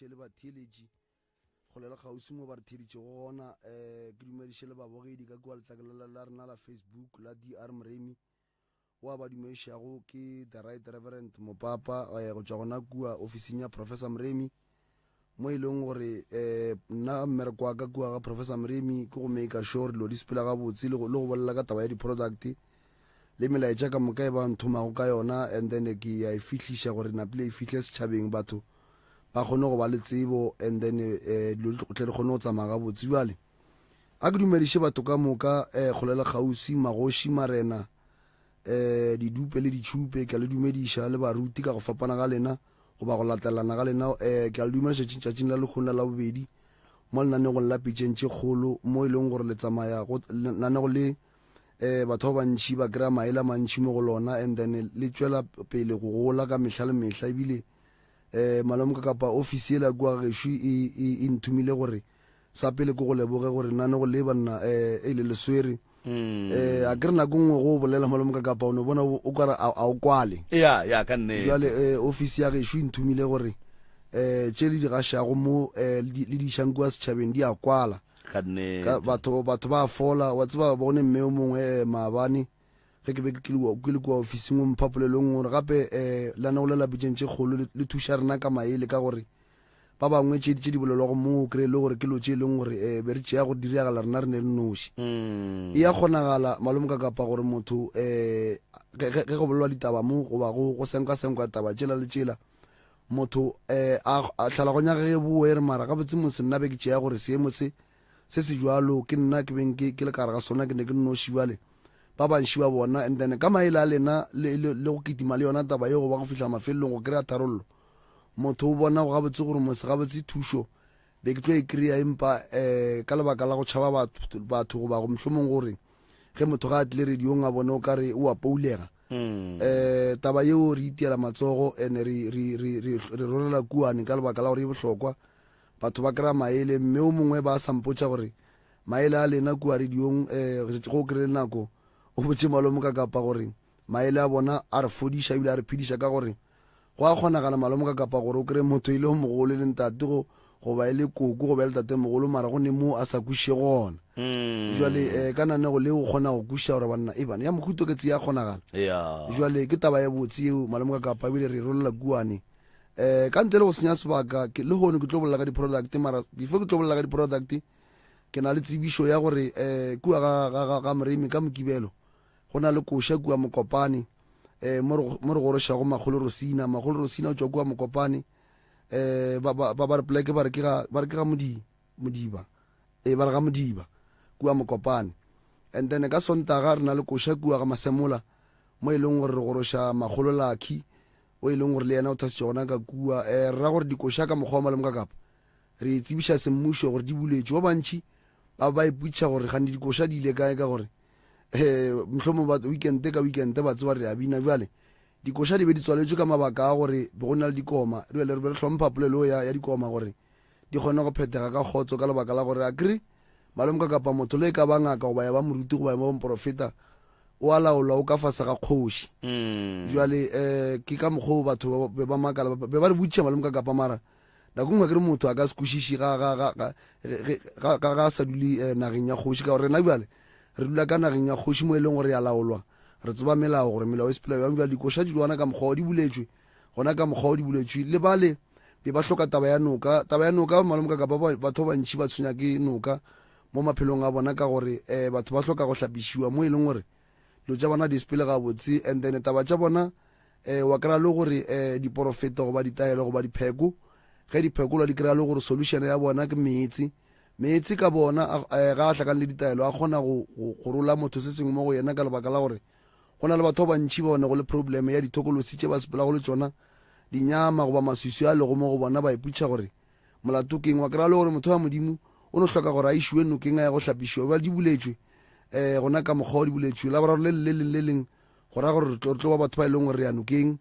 dumediše le batheeletši go lela gausi mo ba re theeditše go gona ke dumediše le babogedi ka kua letlakela la rena la Facebook la DR Mremi wa ba dumedišago ke the right reverend Mopapa go tšwa gona kua ofising ya Professor Mremi mo e leng gore nna mmereko wa ka kua ga Professor Mremi ke go make sure dilo di sepela gabotse le go bolela ka taba ya di-product le melaetša ka moka e ba nthomago ka yona and then ke ya e fihliša gore napile e fihle setšhabeng batho ba kgone go ba le tsebo and then dilo tle le kgone go tsamaya gabotse jale a ke dumediše batho ka moka go lela kgausi magoši marena didupe le ditšhupe ke a le dumediša le baruti ka go fapana ga lena go ba go latelana ga lena ke a le dumediša tšatšing la lekgona la bobedi mo lenanegong la pitšeng tše kgolo mo e leng gore le tsamaya lenanego le batho ba bantšhi ba kry-a maele a mantšhi mo go lona and then le tšwela pele go gola ka mehla le mehla ebile malome ka kapa ofisi ele ya kua gešo e nthumile gore sa pele ke go leboge gore nanego le banna e le leswere a ke re nako nngwe go bolela malome ka kapa o ne bona o kare a o kwale jale ofisi ya gešo e nthumile gore tše le di gašago mo le dišang kua setšhabeng di a kwala batho ba fola wa tseba bone mme o mongwe maabane ge ke be ke le kua ofising o mphapolelong gore gape lana go lela pitšeng tše kgolo le thuša rena ka maele ka gore ba bangwe tše di bolelwago mo o kry-e le gore ke lo tše e leng gore be re tšea go diragala rena re ne le noši e ya kgonagala malome ka kapa gore motho ge go bolelwa ditaba mo goba go senka taba tšela le tšela motho a tlhalagonya ge boe re mara gabotse mose nna be ke tšea gore seemo se jalo ke nna ke beng ke le kare ga sona ke ne ke noši jale ba bantši ba bona and then ka maele a lena le go kitima le yona taba ye go ba go fihla mafelelong go kry-a tharollo motho o bona go gabotse gore mose gabotse thušo be ke tlo e kry-a empa ka lebaka la go tšhaba batho goba go mohlomong gore ge motho ga a tle radiong a bone o kare o a poulega taba yeo re itiela matsogo and re rolela kuane ka lebaka la gore e bohlokwa batho ba kry-a maele mme o mongwe ba sampotša gore maele a lena kua radiong go kry-e nako o botse malome ka kapa gore maele a bona a re fodiša ebile a re phediša ka gore go a kgonagala malome ka kapa gore o kry-e motho e le mogolo le ntate go ba e le koko go ba e le tate mogolo mara go ne mo a sa kweše gona jale ka nanego le o kgona go kweša gore banna e bana ya mokhuto ke tse ya kgonagala jale ke taba ya botse eo malome ka kapa ebile re rolela kuane ka ntle le go senya sebaka le gone ke tlo bolela ka di-product mara before ke tlo bolela ka di-product ke na le tsebišo ya gore kua ga Mremi ka Mokibelo go na le koša kua Mokopane mo re gorošago Magolo Rosina o tšwa kua Mokopane ba re pleke ba re ke ga Modiba ba re ga Modiba kua Mokopane and then ka Sontaga re na le koša kua ga Masemola mo e leng gore re goroša Magolo Lucky o e leng gore le yena o thasitše gona ka kua ra gore dikoša ka mokgwa wa malome ka kapa re tsebiša semmušo gore di buletše wa bantšhi ba iputša gore gane dikoša di ile kae ka gore mohlomong weekend ka weekend ba tseba re a bina jale dikoša di be di tswaletšwe ka mabaka a gore be go na le dikoma re be re hlompha polelo ya dikoma gore di kgone go phethega ka kgotso ka lebaka la gore a kry malome ka kapa motho le e ka ba ngaka go ba ya ba moruti go ba ya ba bomprofeta o a laolwa o ka fasa ga kgoši jale ke ka mokgwa batho be ba makala be ba re botšiša malome ka kapa mara nako ngwe ke re motho a ka se kwešiše ga sa dule nageng ya kgoši ka gore rena jale re dula ka nageng ya kgoši mo e leng gore ya laolwa re tseba melao gore melao e sepela yang jale dikoša di gona ka mokgwa o di buletšwe gona ka mokgwa o di buletšwe le bale be ba hloka taba ya noka malome ka kapa batho ba bantšhi ba tshwenya ke noka mo maphelong a bona ka gore batho ba hloka go hlapišiwa mo e leng gore dilo tša bona di sepele gabotse and then taba tša bona wa kry-a le gore diporofeta goba ditaelo goba dipheko ge diphekolo di kry-a le gore solution ya bona ke meetse ka bona ga a hlakane le ditaelo a kgona go rola motho se sengwe mo go yena ka lebaka la gore go na le batho ba bantšhi ba bone go le problem ya ditokolosi tše ba sepela go le tsona dinyama goba maswiswi a lego mo go bona ba iputša gore molato keng wa kry-a le gore motho wa modimo o no hloka gore a išiwe nokeng a ya go hlapišiwa ba di buletšwe gona ka mokgwa o di buletšwe la boraro le leng go raya gore re tlo ba batho ba e leng gore re ya nokeng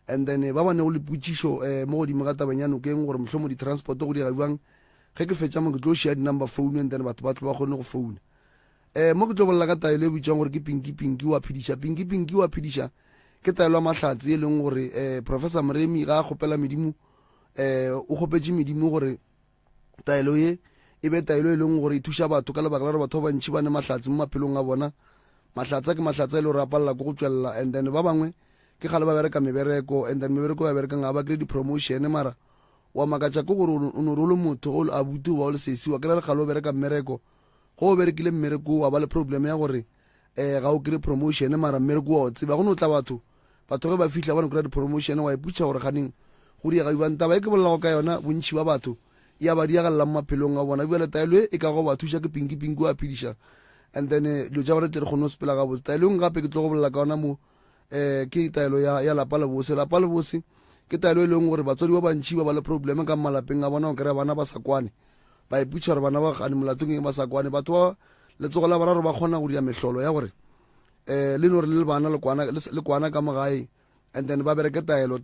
and then ba bane go le potšišo mo godimo ga tabeng ya nokeng gore mohlho mo di-transport go diga jwang ge ke fetša mo ke tlo šia di-number phone and then batho ba tlo ba kgone go founa mo ke tlo bolela ka taelo e bitswang gore ke pinki wa phediša ke taelo ya mahlatse e leng gore Professor Mremi ga a kgopela medimo o gopetse medimo gore taelo e be taelo e leng gore e thuša batho ka lebaka la gore batho ba bantši ba ne mahlatse mo maphelong a bona. Mahlatse ke mahlatse e le gore a palela ko go tswelela, and then ba bangwe ke gale ba bereka mebereko, and then mebereko ba berekang ga ba kry di-promotion. Mara wa makatša ke gore o ne o le motho o a bute ba o le sesi wa kry le gale o bereka mmereko, go o berekile mmereko wa ba le problem ya gore ga o kry promotion, mara mmereko wa o tseba go ne o tla batho ge ba fitlha ba ne kry di-promotion wa iputša gore ganeng go diagaiwang. Taba e ke bolelago ka yona bontšhi ba batho ya ba diagalelang mo maphelong a bona, ebile taelo e ka go ba thuša ke pinki wa phediša, and then dilo tša gore tle re kgone go sepela ga botse. Taelo eng gape ke tlo go bolela ka ona mo ke taelo ya lapa le bose. Lapa le bose ke taelo e leng gore batswadi ba bantšhi ba ba le probleme ka malapeng a bona, o kry bana ba sa kwane, ba iputša gore bana ba gane molatong eng ba sa kwane. Batho ba letsogo la bararo ba kgona go dia mehlolo ya gore le no re le bana le kwana ka mogae, and then ba bereke taelo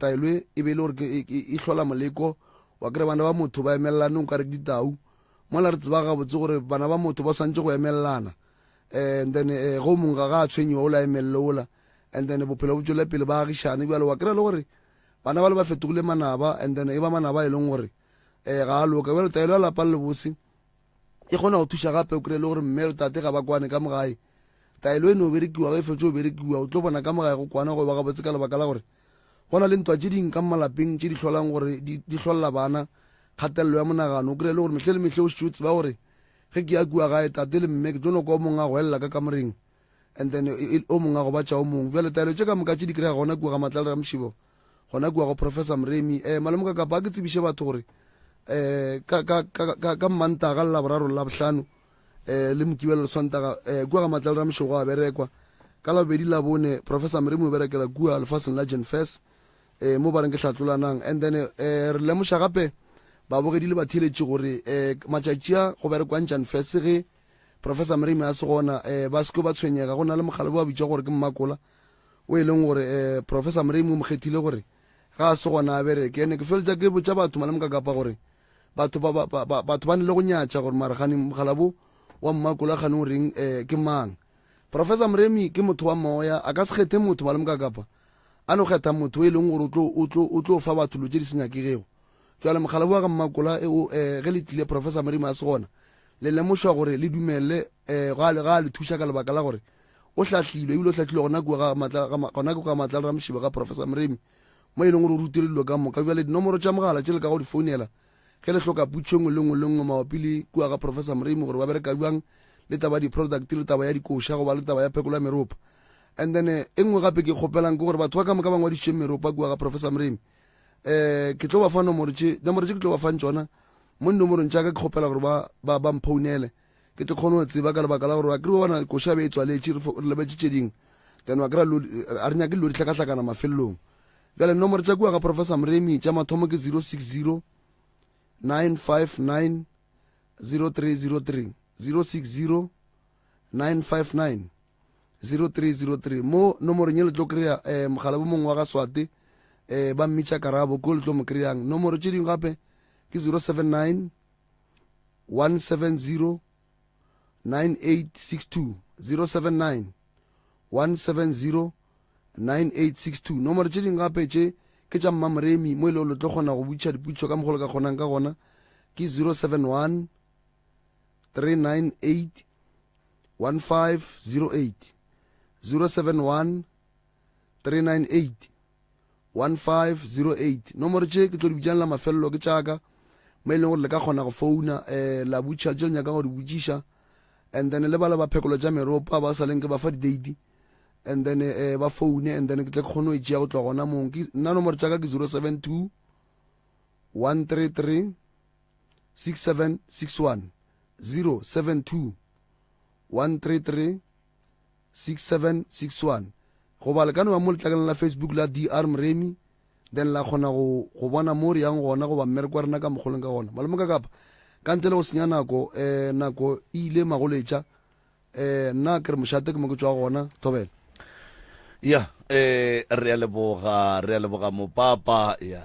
e be le gore e hlola moleko wa kry bana ba motho ba emelelane o kare ditau mola re tseba gabotse gore bana ba motho ba santse go emelelana, and then go mongwe ga a tshwenyiwa o la emelele ola, and then bophelo bo tswele pele ba agišane bjalo wa kry le gore bana ba le ba fetogile manaba, and then e ba manaba e leng gore ga a loka. Bjalo taelo ya lapa le bose e kgona go thuša gape o kry le gore mme le tate ga ba kwane ka mogae. Taelo e ne o berekiwa ge e fetse o berekiwa o tlo bona ka mogae go kwana go ba gabotse ka lebaka la gore go na le ntwa tše ding ka malapeng tše di tlholang gore di tlholela bana kgatelelo ya monagano. O kry le gore metlhe le metlhe o šitše o tseba gore ge ke ya kua gae tate le mme ke tlo noka o mongwe a go elela ka kamoreng, and then o mongwe a go batša o mongwe. Bjale taelo tše ka moka tše di kry-a gona kua ga Matlalera Mošibo, gona kua go Professor Mremi. Malome ka kapa a ke tsebiše batho gore ka Mmantaga le Laboraro le Labohlano le Mokibelo le Sontaga kua ga Matlalera Mošibo a berekwa. Ka Labobedi Labone Professor Mremi o berekela kua lefaseng la Jen Fes mo ba reng ke hlatlolanang, and then re lemoša gape babogedi le ba theletše gore matšatši a go berekwang Jan Fes ge Professor Mremi a se gona ba seke ba tshwenyega. Go na le mogale ba bitša gore ke Mmakola o e leng gore Professor Mremi o mo kgethile gore ga a se gona a bereke. Ene ke feletša ke botša batho maleme ka kapa gore batho ba ne le go nyatša gore mara gane mogala bo wa Mmakola gane o reng ke mang. Professor Mremi ke motho wa moya, a ka se kgethe motho maleme ka kapa a no kgetha motho e leng gore o tlo fa batho lo tše di senyakegego. Jwale mogala bo wa ga Mmakola ge le tlile Professor Mremi a se gona le lemošwa gore le dumele ga le thuša ka lebaka la gore o hlahlilwe ebile o hlahlilwe gona ko ka Matlalera Mošibo ga Professor Mremi mo e leng gore o rutile dilo ka moka. Jwale dinomoro tša mogala tše le ka go di founela ge le hloka putšo ngwe le ngwe mabapi le kua ga Professor Mremi gore ba bereka bjang le taba ya di-product le taba ya dikoša goba le taba ya phekolo ya meropa. And then e nngwe gape ke kgopelang ke gore batho ba ka moka ba ngwadišitše meropa kua ga Professor Mremi ke tlo ba fa nomoro tše ke tlo ba fang tšona mo dinomorong tša ka ke kgopela gore ba mphounele ke tlo kgone go tseba ka lebaka la gore wa kry bona koša be e tswaletše re lebetse tše ding, then wa kry a re nyake dilo di hlakahlakana mafelelong. Jale nomoro tša kua ga Professor Mremi tša mathomo ke 060 959 0303 060 959 0303. mo nomorong ye le tlo kry-a mogala bo mongwe wa ga Swate ba mmitša Karabo ko le tlo mo kry-ang. nomoro tše dingwe gape ke 079 170 9862 079 170 9862. nomoro tše dingwe gape tše ke tša Mma Mremi mo e le le tlo kgona go butša diputšo ka mogolo ka kgonang ka gona ke 071 398 1508 071 398 1508. nomoro tše ke tlo di butšang la mafelelo ke tšaka mo e leng gore le ka kgona go founa la butša tše le nyaka go di botšiša, and then le bala ba phekolo tša meropa ba sa leng ke ba fa di-date, and then ba foune, and then ke tle ke kgone go tšea go tloa gona mong. Nna nomoro tšaka ke 072 133 6761 072 133 6761. goba le ka no ba mo letlakaleng la Facebook la DR Mremi, then la kgona go bona mo re yang gona goba mmereko wa rena ka mogoleng ka gona. malome ka kapa ka ntle le go senya nako nako ile magoletša nna ke re mošate ke mo ke tswa gona Thobela. ya re a leboga mopapa ya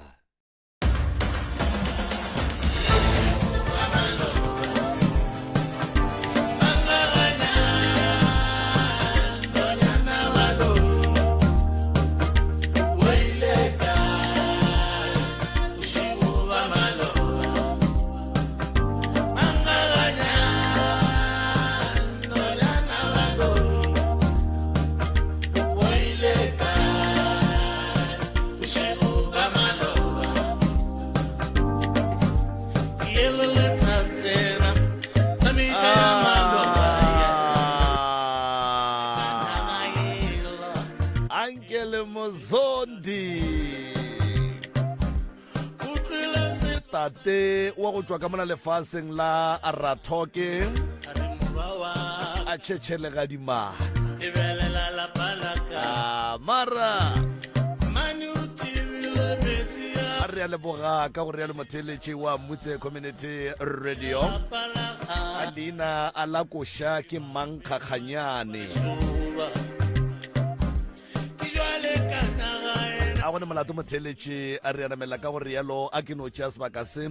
Uncle Mozondi tate wa go tswa ka mona lefaseng la Rathoke a tšhetšhele gadima mara a re a leboga ka gore ya le motheletši wa Mutse Community Radio a leina a la koša ke Mankgakganyane a gone molato motheletše a re anamela ka gore yalo a ke no tšea sebaka se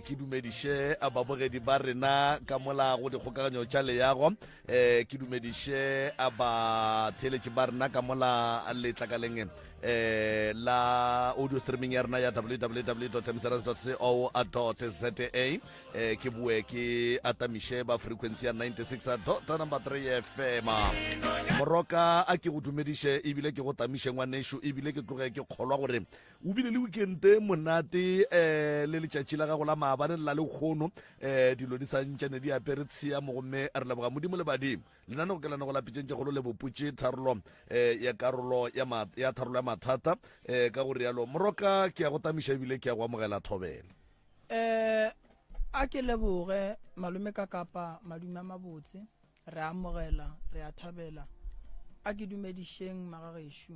ke dumediše a babogedi ba rena ka mola go dikgokaganyo tša leago ke dumediše a batheletši ba rena ka mola letlakaleng la audio streaming ya rena ya www.msrs.co.za ke bue ke atamiše ba frequency ya 96.3 FM moroka a ke go dumediše ebile ke go tamiše ngwanešo ebile ke tloge ke kgolwa gore o bile le weekende monate le letšatši la gago la maabane la lekgono dilo di sa ntšane di apere tshia mo gomme a re leboga modimo le badimo lenaneo ke lana go lapitšeng tšegolo le boputše tharolo ya karolo ya tharolo ya mathata ka gore yalo moroka ke ya go tamiša ebile ke ya go amogela thobela a ke leboge malome ka kapa madume a mabotse re amogela re a thabela a ke dumedišeng magagešo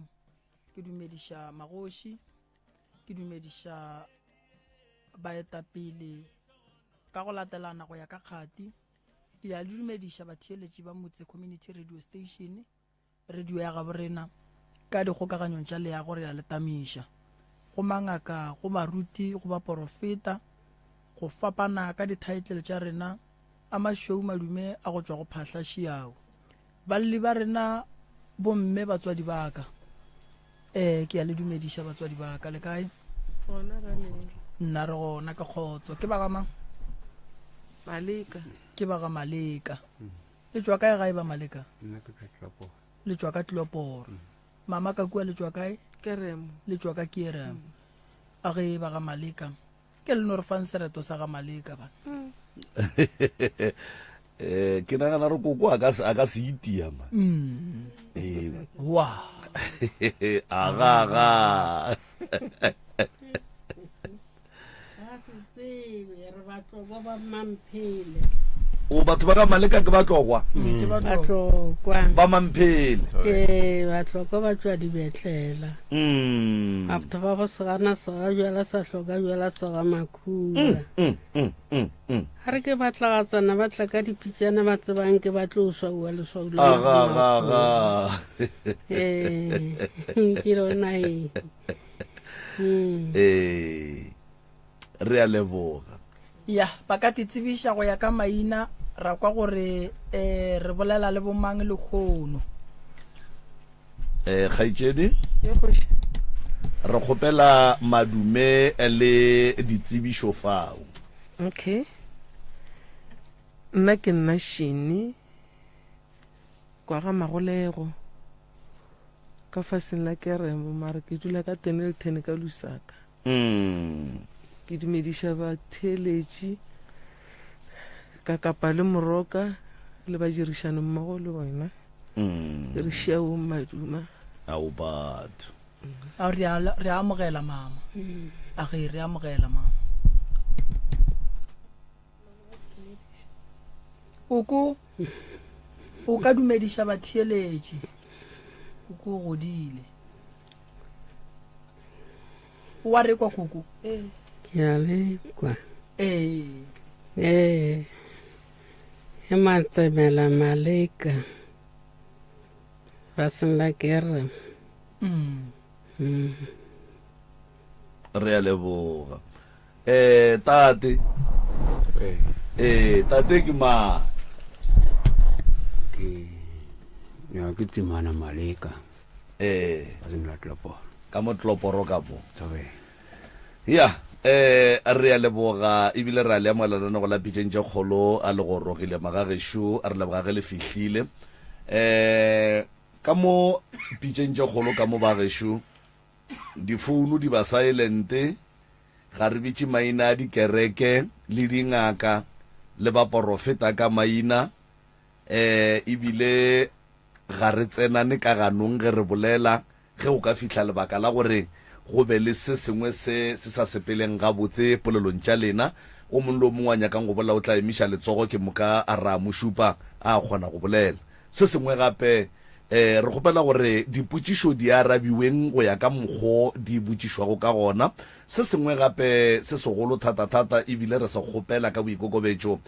ke dumediša magoši ke dumediša baetapele ka go latelana go ya ka kgati ke ya le dumediša batheeletši ba Mutse Community Radio Station radio ya gaborena ka dikgokaganyong tša leago re ya letamiša go mangaka go baruti go ba porofeta go fapana ka dithaetlele tša rena a mašweu madume a go tšwa go phahla šiao balli ba rena bomme batswadi baka ke ya le dumediša batswadi baka le kae nna re gona ka kgotso ke bagamang Maleka ke baga Maleka le tšwa kae gae ba Maleka le tšwa ka Tloporo mama ka kua le tšwa kae Keremo le tšwa ka Keremo a ge baga Maleka ke le no re fang sereto sa ga Maleka ba ke nagana re koko a ka se itia ma wa aga o batho ba ka Maleka ke ba tlokwa ba Mamphele batlokwa ba tswa dibetlela batho ba go segana sega jala sa hloka jala sega makhura ga re ke batlagatsana ba tla ka dipitsana ba tsebang ke ba tlo uswa ua leswao ke lona re a leboga ya ba ka titsebiša go ya ka maina ra kwa gore re bolela le bomang le kgono kgaitšedi re kgopela madume le ditsebišo fao okay nna ke nna Shini kwa ga Magolego ka faseng la Keremo mara ke dula ka Tenelton ka Lusaka ke dumediša batheeletši ka kapa le moroka le badirišane mmogo le bona re šiao maduma ao batho re amogela mama a ge re amogela mama koko o ka dumediša batheeletši koko o godile o wa rekwa koko ke a lekwa e Matsemela Maleka faseng la Keremo re a leboga tate tate ke ma ke Tsimana Maleka faseng la Tloporo ka mo Tloporo ka po tsobe ya re a leboga ebile re a le amogelana go lapitšeng tše kgolo a le go rogile magagešo a re leboga ge le fihlile ka mo pitšeng tše kgolo ka mo bagešo difounu di ba silente ga re bitše maina a dikereke le dingaka le ba porofeta ka maina ebile ga re tsenane ka ganong ge re bolela ge o ka fihla lebaka la gore go be le se sengwe se sa sepeleng ga botse polelong tša lena o mongwe le o mongwe a nyakang go bolela o tla emiša letsogo ke moka a ra mošupa a kgona go bolela se sengwe gape re gopela gore dipotšišo di arabiweng go ya ka mokgwa di botšišwago ka gona se sengwe gape se segolo thata ebile re se kgopela ka boikokobetšo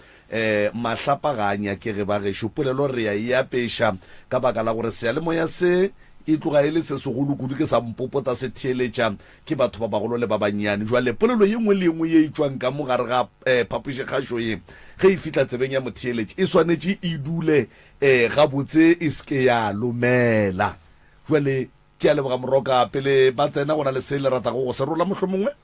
mahlapa ga a nyakege ba gešo polelo re ya e apeša ka baka la gore seyalemoya se e tloga e le se segolo kudu ke sa mpopota se theeletša ke batho ba bagolo le ba bannyane jwale polelo ye nngwe le nngwe ye e tšwang ka mogare ga phapošikgašo ye ge e fitlha tsebeng ya motheeletši e swanetše e dule ga botse e seke ya lomela jwale ke a leboga Moroka pele ba tsena go na le se le ratago go se rola mohlho mongwe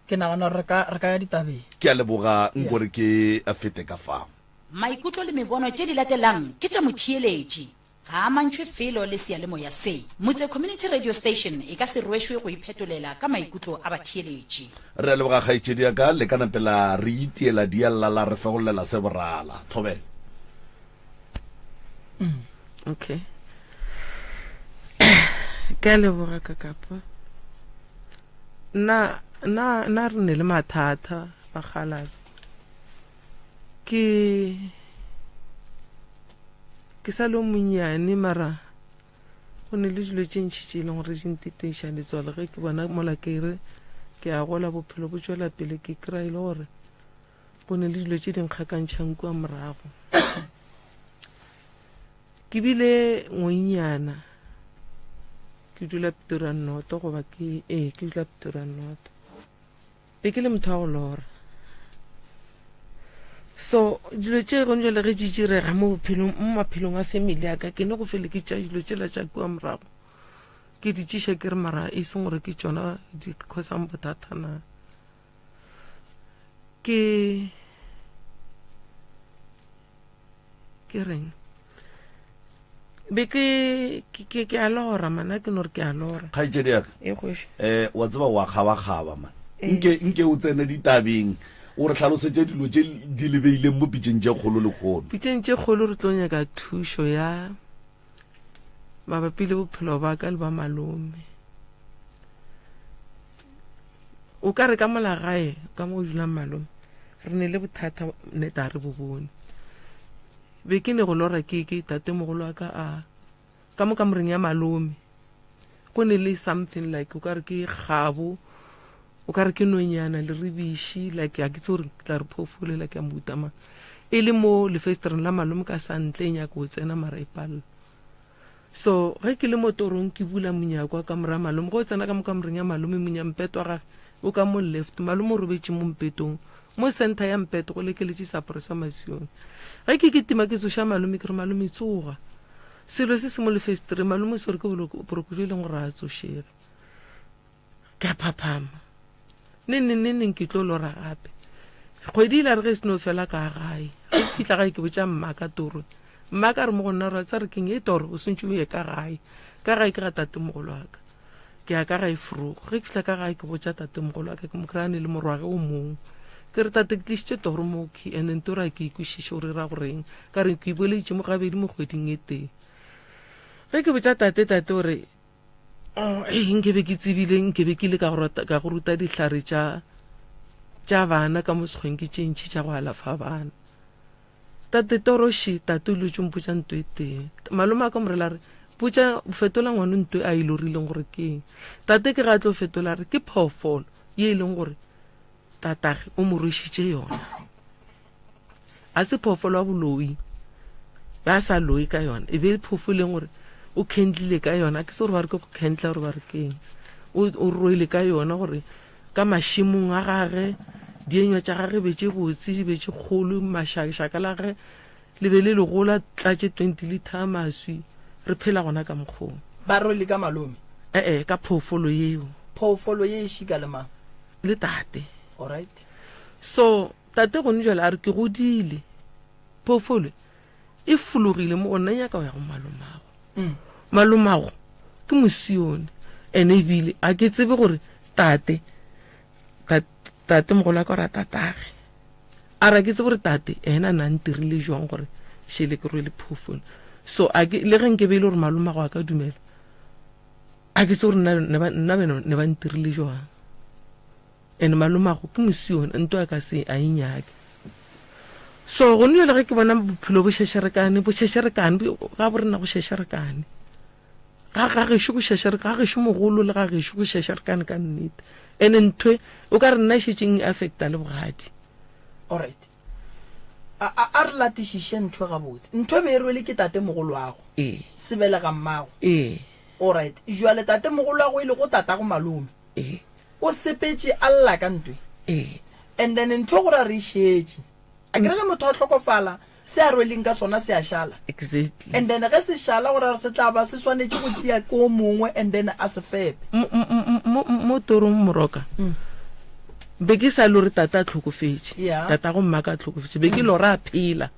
ke nagana re ka ya ditabeng ke a leboga nkore ke a fete ka fao maikutlo le mebono tše di latelang ke tša motheeletši ga mantšhwe felo le seyalemoya se motse community radio station e ka se rwešwe go iphetolela ka maikutlo a batheeletši re a leboga kgaetšedi ya ka le ka napela re itiela dialla re fegolela se borala thobela okay ke a leboga ka kapa na re ne le mathata ba galabe ke sa le monnyane mara go ne le dilo tše ntšhi tše e leng gore di nteteiša letswalo ge ke bona mola ke re ke a gola bophelo bo tšwela pele ke kry-a ile gore go ne le dilo tše dinkgakantšhang kua morago ke bile ngwenyana ke dula Pretoria North goba ke dula Pretoria North be ke le motho wa go lora so dilo tše go njale ge direga mo maphelong a family ya ka ke ne go fele ke tša dilo tšela tša kua morago ke di tšiša ke re mara e seng gore ke tšona di khosang bothata na ke reng be ke a lora mana ke no re ke a lora kgaetšedi yaka kgoši wa tseba wa kgaba man nke o tsene ditabeng o re tlhalosetse dilo tše di lebeileng mo pitšeng tše kgolo le kgolo pitšeng tše kgolo re tlo nyaka thušo ya mabapi le bophelo ba ka le ba malome o ka re ka mola gae ka mo o dulang malome re ne le bothata neta re bo bone be ke ne go lora ke tate mogolo wa ka ka mo kamoreng ya malome go ne le something like o ka re ke gabo o ka re ke nonyana le rebiši like a ke tse gore ke tla re phofole like ya motama e le mo lefestereng la malome ka santle e nyaka go tsena mara e palelo so ge ke le mo torong ke bula monyako ka mora malome go tsena ka mo kamoreng ya malome monyampeto wa gage o ka mo left malome o robetse mo mpetong mo center ya mpeto go lekeletše saporo sa masione ge ke ketima ke tsoša malome ke re malome tsoga selo se se mo lefestere malome se gore ke borokodi e leng gore a tsošere ke a phaphama neng ke tlo lora gape kgwedi ile re ge se no fela ka gae ge fitlha gae ke botša mmaka toro mmaka re mo go nna ra tsa re keng e toro o sentse o ye ka gae ke ga tate mogolo wa ka ke ya ka gae frugo ge ke fitlha ka gae ke botša tate mogolo wa ka ke mo kry-ane le morwage o mongwe ke re tate ke tlišitše toro moki and then tora ke ikwešiše gore ra goreng ka re ke iboleditše mo gabedi mo kgweding e teng ge ke botša tate gore nkebe ke tsebile nkebe ke le ka go ruta dihlare tša bana ka mo sekgweng ke tše ntšhi tša go alafa bana tate toroši tate o ilotše mpotša nto e teng malome a ka morela re potša fetola ngwane nto a ile rileng gore keng tate ke ga tlo fetola re ke phoofolo ye e leng gore tatage o mo rwešitše yona a se phoofolo wa boloi ba sa loi ka yona e be phoofolo e leng gore o kendlile ka yona ke se gore ba re ke go kendla gore ba re keng o rwele ka yona gore ka mašimong a gage dienywa tša gage betse botse di betse kgolo mašaka la gage le be le legola tlatše 20 liter maswi re phela gona ka mokgong ba rwele ka malome ka phoofolo yeo phoofolo ye e šika le mang le tate alright so tate gone jale a re ke godile phoofolo e fologile mo gonna nyaka go ya go malomago malomago ke mosione ene ebile a ke tsebe gore tate mogolo a ka gore a tatage a ra ke tsebe gore tate ena na ntirile jwang gore šele ke rwele phoofolo so a ke le reng ke be ile gore maloma go a ka dumela a ke se gore nna ne ba ntirile jwang and malomago ke mosione nto a ka se a inyake so go ne le ge ke bona bophelo bo shesherekane ga bo rena go shesherekane ga gešo go shesherekane ga gešo mogolo le ga gešo go shesherekane ka nnete and ntwe o ka re nna šetšeng e affecta le bogadi. Alright, a re latišiše ntho gabotse ntho be e rwele ke tate mogolo wago sebele ga mmago. Alright, jwale tate mogolo wago ile go tatago malome o sepetse a lla ka ntwe and then ntho gore a re išetše a kere ge motho a tlhokofala se a rweleng ka sona se a šala exactly and then ge se šala gore se tla ba se swanetše go tšea ko mongwe and then a se fepe mo torong Moroka be ke sa le gore tata a tlhokofetše tata go mmaka a tlhokofetše be ke lora a phela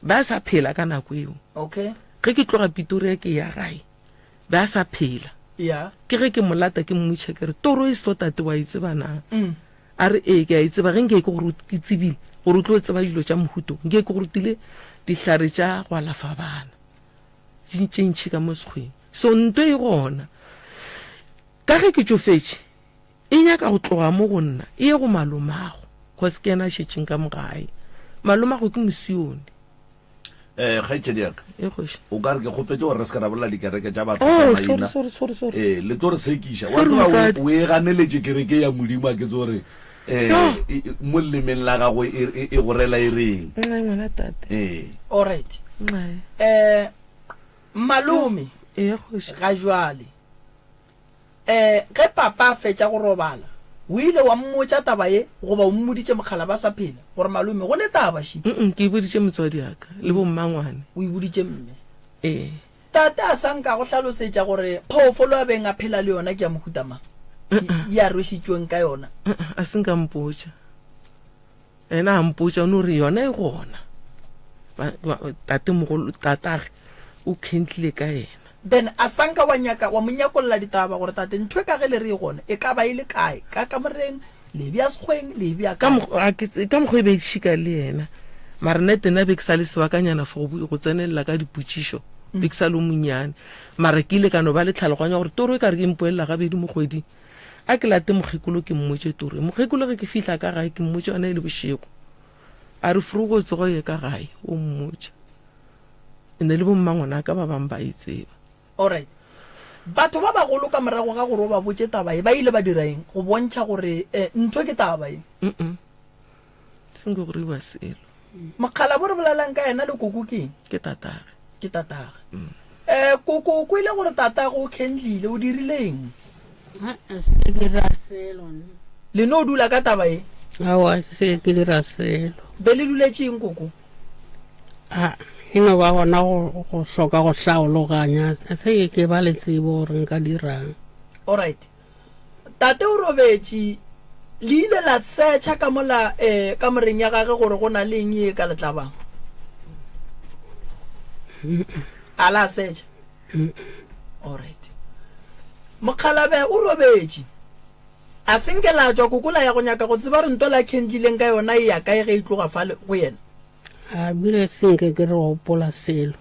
ba sa phela ka nako eo okay ge ke tloga Pretoria ke ya gae ba sa phela ke ge ke molata ke mmotše ke re toro e so tate wa itseba na a re ke a itseba ge nke ke gore ke tsebile gore o tlo tseba dilo tša mohuto nke ke go rutile dihlare tša go alafa bana tše ntšhi ka mo sekgweng so ntwe e gona ka ge ke tsofetše e nyaka go tloga mo go nna e ye go malomago cause ke ena šetšeng ka mogae malomago ke mosione kgaitsedi yaka o ka re ke kgopetse gore re se ka rabolela dikereke tša batho sorry le tlo re sekiša wa tseba o e ganeletše kereke ya modimo a ke tse gore mo llemeng la gago e go rela e reng. Alright, malome ga jwale ge papa a fetša go robala o ile wa mmotša taba ye goba o mmoditše mokgala ba sa phela gore malome go ne taba shi ke iboditše motswadi yaka le bo mmangwane o iboditše mme tate a sanka go hlalosetša gore phoofolo a beng a phela le yona ke ya mohutamang ya rwešitšweng ka yona a senka mpotša ena a mpotša o ne gore yona e gona tate mogolo tatage o khentlile ka yena then a sanka wa monyakolola ditaba gore tate ntho e ka ge le re gona e ka ba e le kae ka kamoreng le bja sekgweng le bja ka mokgwa e be šika le yena mara netena be ke sa le sebakanyana for go tsenelela ka dipotšišo be ke sa le monyane mara ke ile ka no ba le tlhaloganya gore toro e ka re ke mpoelela gabedi mo kgweding a ke late mokgekolo ke mmotše toro mokgekolo ge ke fihla ka gae ke mmotše ona e le bošego a re furugo tsogo ye ka gae o mmotše ene le bo mmangwana ka ba bang ba itseba. Alright, batho ba bagolo ka morago ga gore o ba botše taba e ba ile ba diraeng go bontšha gore ntho ke taba e senke gore e ba selo mokgala bo re bolelang ka ena le koko keng ke tatage koko o ile gore tatago o khentlile o dirileng le no o dula ka taba e awa se ke dira selo be le duletšeng koko eno ba gona go hloka go hlaologanya se ke ba le tsebo gore nka dirang. Alright, tate o robetše le ile la searcha ka mola ka moreng ya gage gore go na le eng e ka letlabang a la searcha alright mokhalabe o robetše a senke la tšwa kokola ya go nyaka go tseba re nto la khentlileng ka yona e ya kae ge e tloga fa go yena a bile senke ke re gopola selo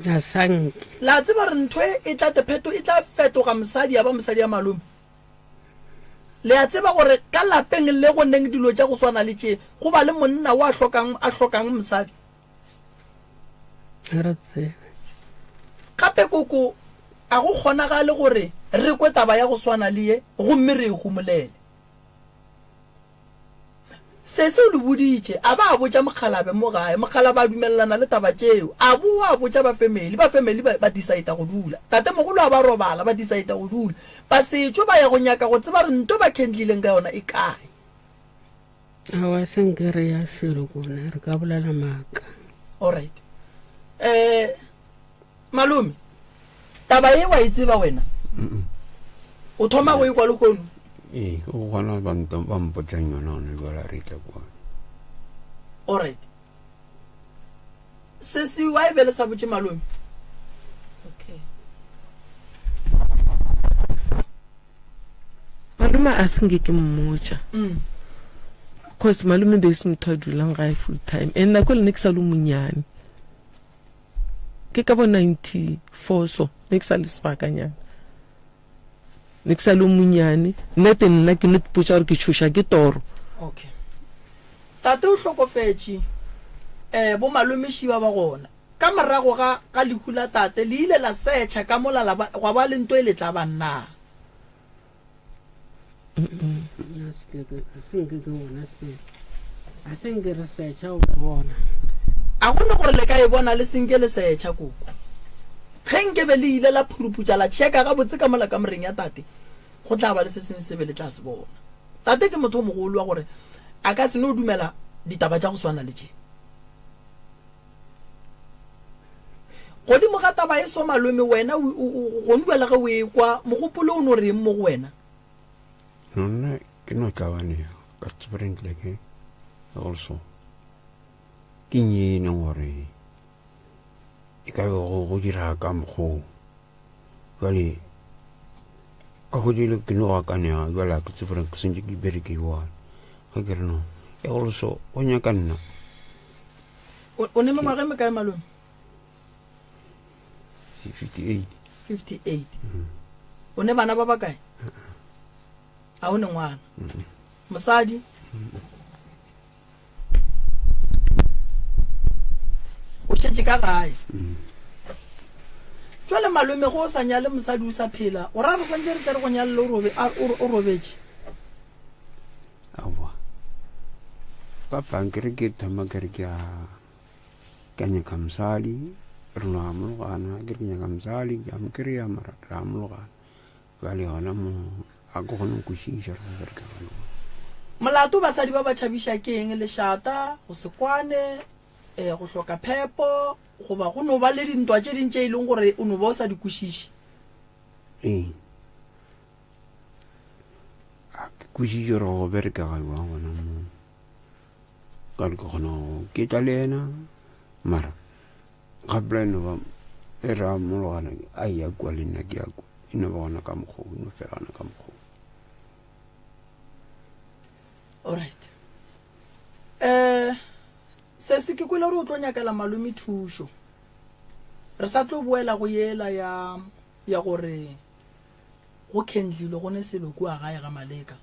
a sanke la tseba re ntho e tla fetoga mosadi ya ba mosadi ya malome le a tseba gore ka lapeng le go neng dilo tša go swana le tše go ba le monna wa a hlokang mosadi gape koko a go kgonagale gore re kwe taba ya go swana le ye gomme re e humolele se se o le boditše a ba a botša mokhalabe mo gae mokhalabe a dumelelana le taba tšeo a boa a botša bafamily ba decide go dula tate mogolo a ba robala ba decide go dula ba setšo ba ya go nyaka go tseba re nto ba khentlileng ka yona e kae awa senke re ya felo kone re ka bolela maaka. Alright, malome taba ye wa e tseba wena o thoma go e kwa lekono o gona ba mpotšang yona one ba la ritla kwa. Alright, se se wa e be le sa botše malome malome a senke ke mmotša cause malome be se motho a dulang gae full time and nako le ne ke sa le monyane ke ka bo 94 so ne ke sa le sebakanyana ne ke sa le monyane nnete nna ke ne tpotsa gore ke tshosha ke toro. Okay, tate o hlokofetše bo malomeši ba gona ka morago ga lehula tate le ile la setšha ka molala gwa ba le nto e le tla banna. A gone gore le ka e bona le senke le setšha koko ge nkebe le ile la phuruputša la tšheka ga botse ka mola ka moreng ya tate go tla ba le se seng sebe le tla se bona. Tate ke motho o mogolo wa gore a ka se no dumela ditaba tša go swana le tše. Godimo ga taba e so malome wena go nduela ge o ekwa mogopolo o no reng mo go wena? Nonna ke no tlabane ka tsebrentle ke also ke nyene gore e ka go dira ka mokgo jale ka go dile ke no ka ne jala ke tsebren ke sentse ke bereke wa ga ke re no e also o nya ka nna o ne mangwaga me kae malome? 58. 58. O ne bana ba ba kae? A o ne ngwana mosadi? O šetše ka gae. Jwale malome go sa nyale mosadi o sa phela o ra re santse re tle re go nyalle o robetše. Awa ka pankere ke thama ke re ke a kanya ka mosadi rona amologana ke re nyaka mosadi ke amokry-a mara re amologana jale gona mo a go gone nkwešiša re ka gano Molato basadi ba ba tšhabiša ke eng? Lešata go sekwane go hloka phepo go ba go no ba le dintwa tše dintše e leng gore o no ba o sa di kwešiše? a ke kwešiše gore go bereka ga jwang gona mo ka re ke kgona go ketla le ena mara gape eno ba e re amologana a ya kwa le nna ke ya kwa e no ba gona ka mokgwa o no felana ka mokgwa. Alright, se se ke kwele gore o tlo nyakela malome thušo re sa tlo boela go yela ya gore go khendlilwe go ne sebe kua gae ga Maleka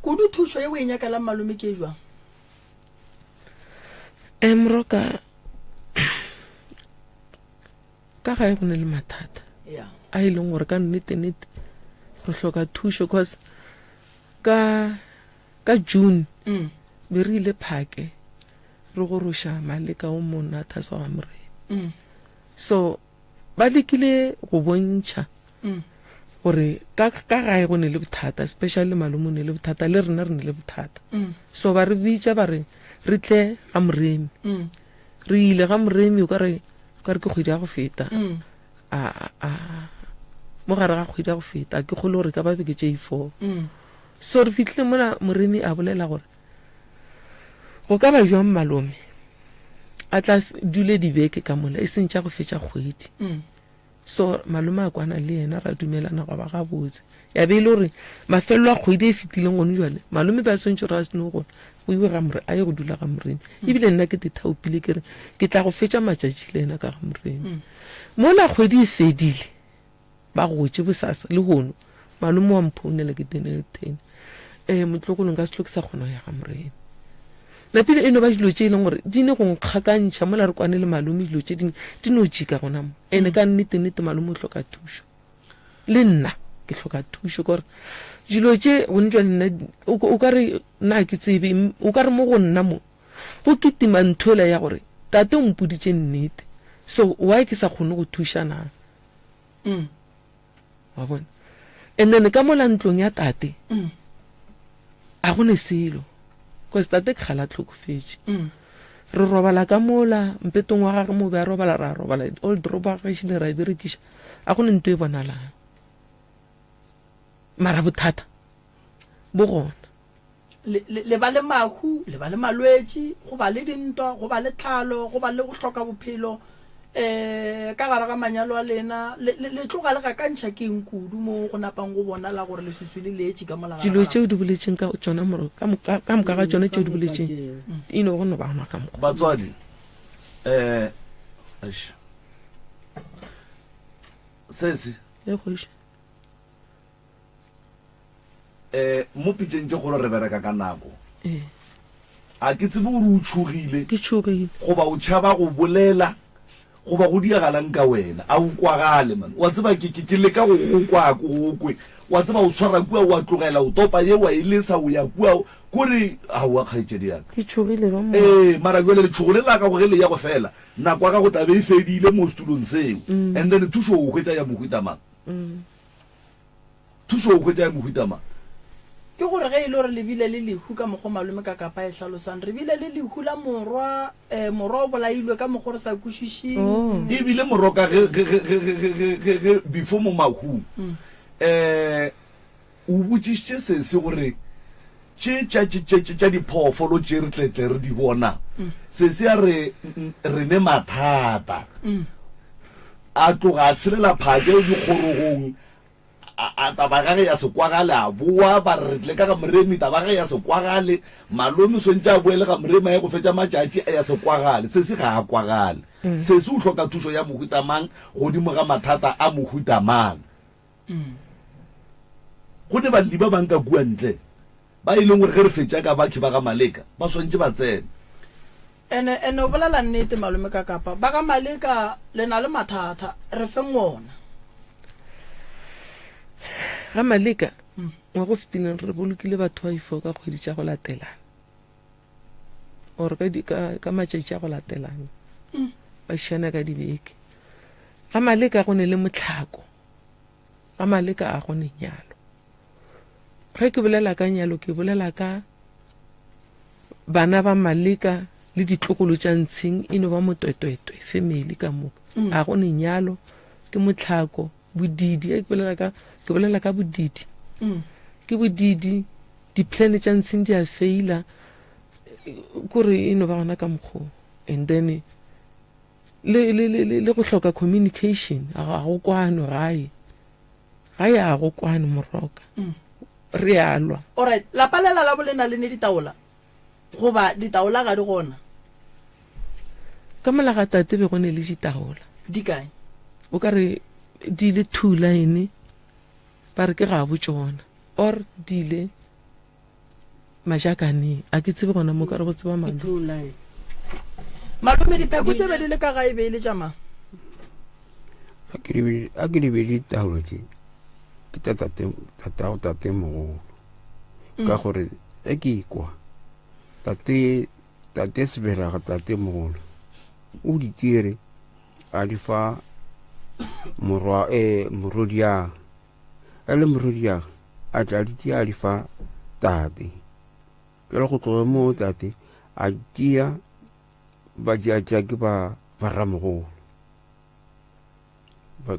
kudu thušo ye o e nyakela malome ke jwang? Mroka ka gae go ne le mathata a e leng gore ka nnete re hloka thušo cause ka June be re ile Phake re go roša Maleka o monna Thasa wa Morena so ba lekile go bontšha gore ka gae go ne le bothata especially malome o ne le bothata le rena re ne le bothata so ba re bitša ba re re tle ga Moremi re ile ga Moremi o ka re ke kgwedi ya go feta mo gare ga kgwedi ya go feta ke kgolo gore ka ba beke tše 4 so re fitlhile mola Moremi a bolela gore go ka ba jwang malome a tla dule dibeke ka mola e seng tša go fetša kgwedi so malome a kwana le yena ra dumelana go ba ga botse ya be ile gore mafelo a kgwedi e fetileng gone jwale malome ba swantse gore a seno gone go iwe ga a ye go dula ga Moremi ebile nna ke tethaopile ke re ke tla go fetša matšatši le ena ka ga Moremi mola kgwedi e fedile ba gotše bosasa le gono malome wa mphounela ke tenele 10 motlokolong ka setlo ke sa kgona go ya ga Moremi napile eno ba dilo tše e leng gore di ne go nkgakantšha mola re kwane le malome dilo tše di no jika gona mo ene ka nnete malome o hloka thušo le nna ke hloka thušo kore dilo tše gone jwa nna o ka re nna ke tsebe o ka re mo go nna mo go ketima nthoela ya gore tate o mpoditše nnete so why ke sa kgone go thušana wa bona and then ka mola ntlong ya tate a gone selo because tate ke kgala tlhokofetše re robala ka mola mpetong wa gage mo be a robala ra robala old roba gaešile ra berekiša a gone nto e bonalang mara bothata bo gona le ba le mahu le ba le malwetši go ba le dintwa go ba le tlhalo go ba le go hloka bophelo ka gare ga manyalo a lena le tloga le gakantšha ke eng kudu mo go napang go bonala gore le susule leetše ka mola dilo tšeo di boletšeng ka tšona moro ka moka ga tšone tšeo di boletšeng ino go no ba gona ka moka batswadi Eish. Sesi e kgoši mo pitšeng tse gore re bereka ka nako ee a ke tsebe gore o tshogile ke tšhogile goba o tšhaba go bolela goba go diagalang ka wena a o kwagale man wa tseba ke leka go go kwa go kwe wa tseba o swara kua wa tlogela o topa ye wa ilesa o ya kua kore a wa kgaitšedi yaka ke tšhogile ba mo mara jwale letšhogo le la ka go ge le ya go fela nako ya ka go tlabe e fedile mo setulong seo and then thuso o hwetša ya mohutamang thuso o hwetša ya mohutamang ke gore ge e le gore lebile le lehu ka mokgwa malome ka kapa e hlalosang re bile le lehu la morwa morwa o bolailwe ka mokgwa re sa kwešišing ebile moroka ge before mo mahung o botšišitše sese gore tša diphoofolo tše re tletle re di bona sese a re ne mathata a tloga a tshelela phake dikgorogong a tabagage ya sekwagale a boa ba re tle ka ga moremi tabagage ya sekwagale malome swentse a boele ga moremi a ye go fetša matšatši a ya sekwagale sese ga a kwagale sese o hloka thuso ya mohutamang godimo ga mathata a mohutamang go ne balli ba bang ka kua ntle ba e leng gore ge re fetša ka bakhi ba ga maleka ba swantse ba tsene ene o bolela nnete malome ka kapa ba ga maleka le na le mathata re feng ona ga maleka wa go fetileng re bolokile batho ba ifo ka kgwedi tša go latelana ore ka matšatši a go latelana ba šiana ka dibeke ga maleka go ne le motlhako ga maleka a go ne nyalo ge ke bolela ka nyalo ke bolela ka bana ba maleka le ditlogolo tša ntsheng e no ba motwetwetwe family ka moka a go ne nyalo ke motlhako bodidi ke bolela ka bodidi ke bodidi di-plan tša ntsheng di a feila kore e no ba gona ka mokgwa and then le go hloka communication a go kwane gae a go kwane moroka re alwa alright la palela la bolena le ne ditaola goba ditaola ga di gona ka mola ga tate be go ne le ditaola di kae o ka re di le two line ba re ke ga botsona or di le majakane a ke tsebe gona mo ka re go tseba malo malome dipheko tse be di le ka ga e be le tšama a ke di be ditaolo ke tate mogolo ka gore e ke ikwa tate seberaga tate mogolo o di tire a di fa morodiaga a le morodiaga a tla di tia a di fa tate jalo go tloga mo tate a tia ba jaja ke ba ramogolo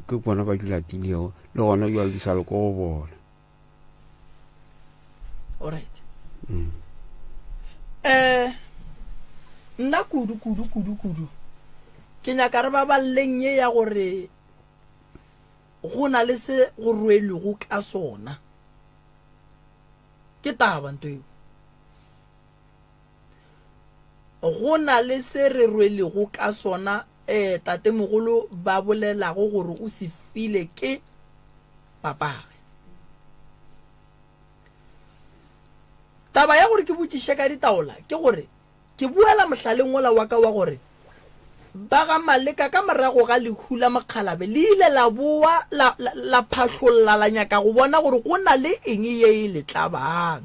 ke bona ba di latilego le gona jwa di sa le ko go bona alright nna kudu ke nyaka re ba balleng ye ya gore go na le se go rwelego ka sona ke taba nto eo go na le se re rwelego ka sona tate mogolo ba bolelago gore o se file ke papage taba ya gore ke botšiše ka ditaola ke gore ke buela mohlaleng ola wa ka wa gore ba ga maleka ka morago ga lehu la mokgalabe le ile la boa la phatlholla la nyaka go bona gore go na le eng ye e letlabang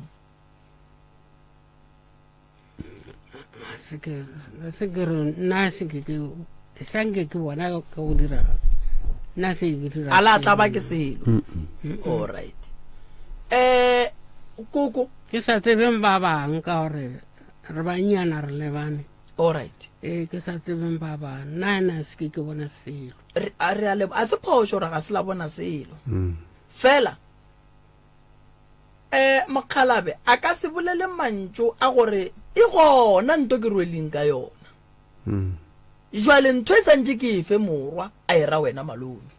sanke ke bona ka go dira nna se ke dira ala tlaba ke selo alright koko ke sa tsebeng ba bang ka gore re banyana re lebane alright ke sa tsebeng ba bang nna se ke bona selo a se phosho ra ga se la bona selo fela mokgalabe a ka se bolele mantso a gore e gona nto ke rweleng ka yona jwale ntho e santse ke efe morwa a ira wena malome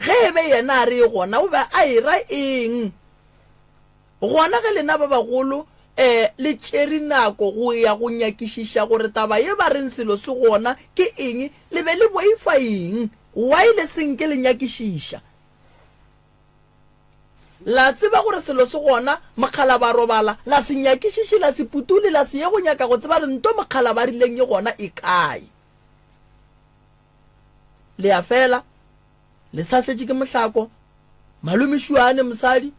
ge be yena a re gona o be a ira eng gona ge lena ba bagolo le tšeri nako go ya go nyakišiša gore taba ye ba reng selo se gona ke eng le be le boifa eng why le senke le nyakišiša la tseba gore selo se gona mokgala ba robala la se nyakišiše la se putule la se ye go nyaka go tseba re nto mokgala ba rileng ye gona e kae le ya fela le sasletše ke mohlako malome Shuane mosadi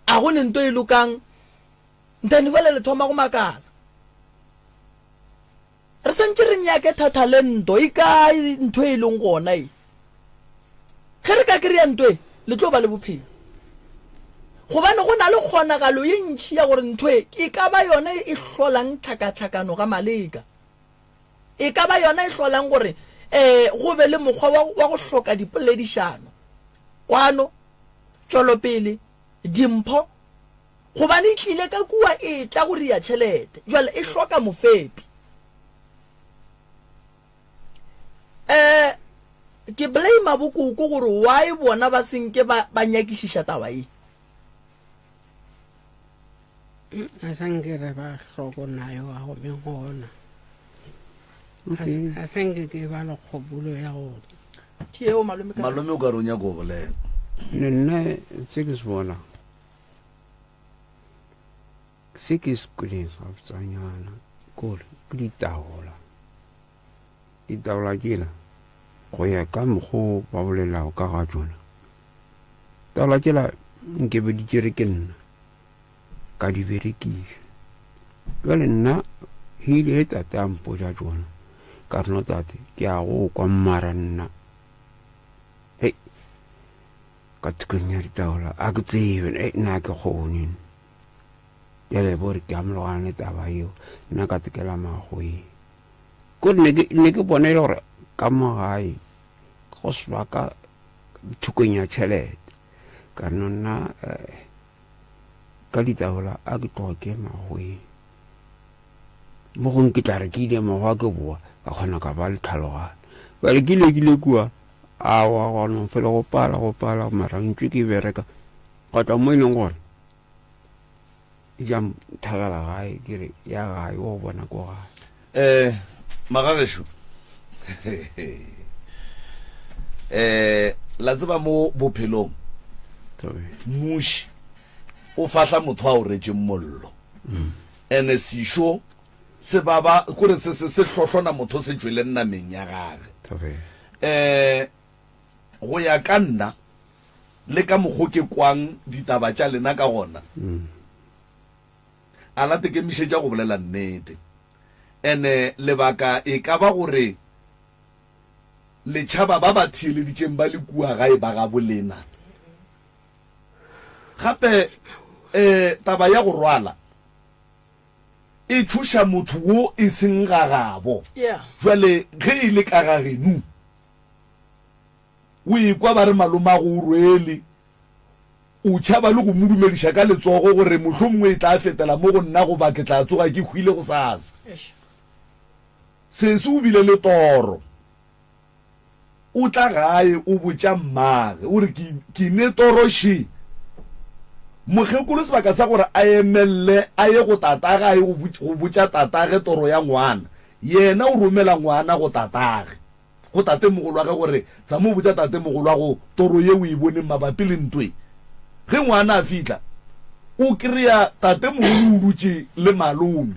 a go nento e lokang ntane fela le thoma go makala re sentse re nyake thathalento e kae ntho e leng gona e ge re ka kry-a ntho e le tlo ba le bophelo gobane go na le kgonagalo ye ntšhi ya gore ntho e ka ba yona e hlolang tlhakatlhakano ga maleka e ka ba yona e hlolang gore go be le mokgwa wa go hloka dipoledišano kwano tšwelopele dimpho gobane e tlile ka kua e tla gore ya tšhelete jwale e hloka mofepi ke blame bokoko gore why bona ba senke ba nyakišiša taba e a sankere ba hloko nayo a go mengona a sanke ke ba le kgobulo ya go tieo malome o ka ronya go bolela nna se ke se bona se ke se kuleng ga botsanyana kore ke ditaola kela go ya ka mokgwa ba bolelago ka ga tsona taola kela nke be di tšere ke nna ka di berekiša jale nna hile e tate a mpoja tsona ka reno tate ke a go kwa mmara nna hei ka tukong ya ditaola a ke tsebe nna ke kgoneng jale bore ke amologana le taba eo nna ka tekela magoe kore ne ke bona e le gore ka mogae go sebaka thukong ya tšhelete ka reno nna ka ditaola a ke tloke magoe mo gong ke tla re ke ile magoa ke boa ka kgona ka ba le tlhalogano bale ke ile kua awa gona fela go pala marantšwe ke bereka go tla mo e leng gore e jang thagela gae kere ya gae o bona ko gae Magagešo la tseba mo bophelong muši o fahla motho a o retse mollo ene sešo se baba kore se hlohlona motho se tšwele nnameng ya gage go ya ka nna le ka mokgwa ke kwang ditaba tša lena ka gona a late ke mišetša go bolela nnete ene lebaka e ka ba gore letšhaba ba ba thieleditšeng ba le kua gae ba ga bolena gape taba ya go rwala e thuša motho wo e seng gagabo jwale ge e le ka gagenu o ekwa ba re maloma go rwele o tšhaba le go modumediša ka letsogo gore mohlomongwe e tla fetela mo go nna goba ke tla tsoga ke hwile go sasa se o bile le toro o tla gae o botša mmage o re ke ne toroše mokgekolo sebaka sa gore a emelele a ye go tatagae go botša tatage toro ya ngwana yena o romela ngwana go tatage go tate mogolo wa ge gore tsa mo botša tate mogolo wa go toro ye o e boneng mabapi le ntwe ge ngwana a fitla o kry-a tate mogolo o dutše le malome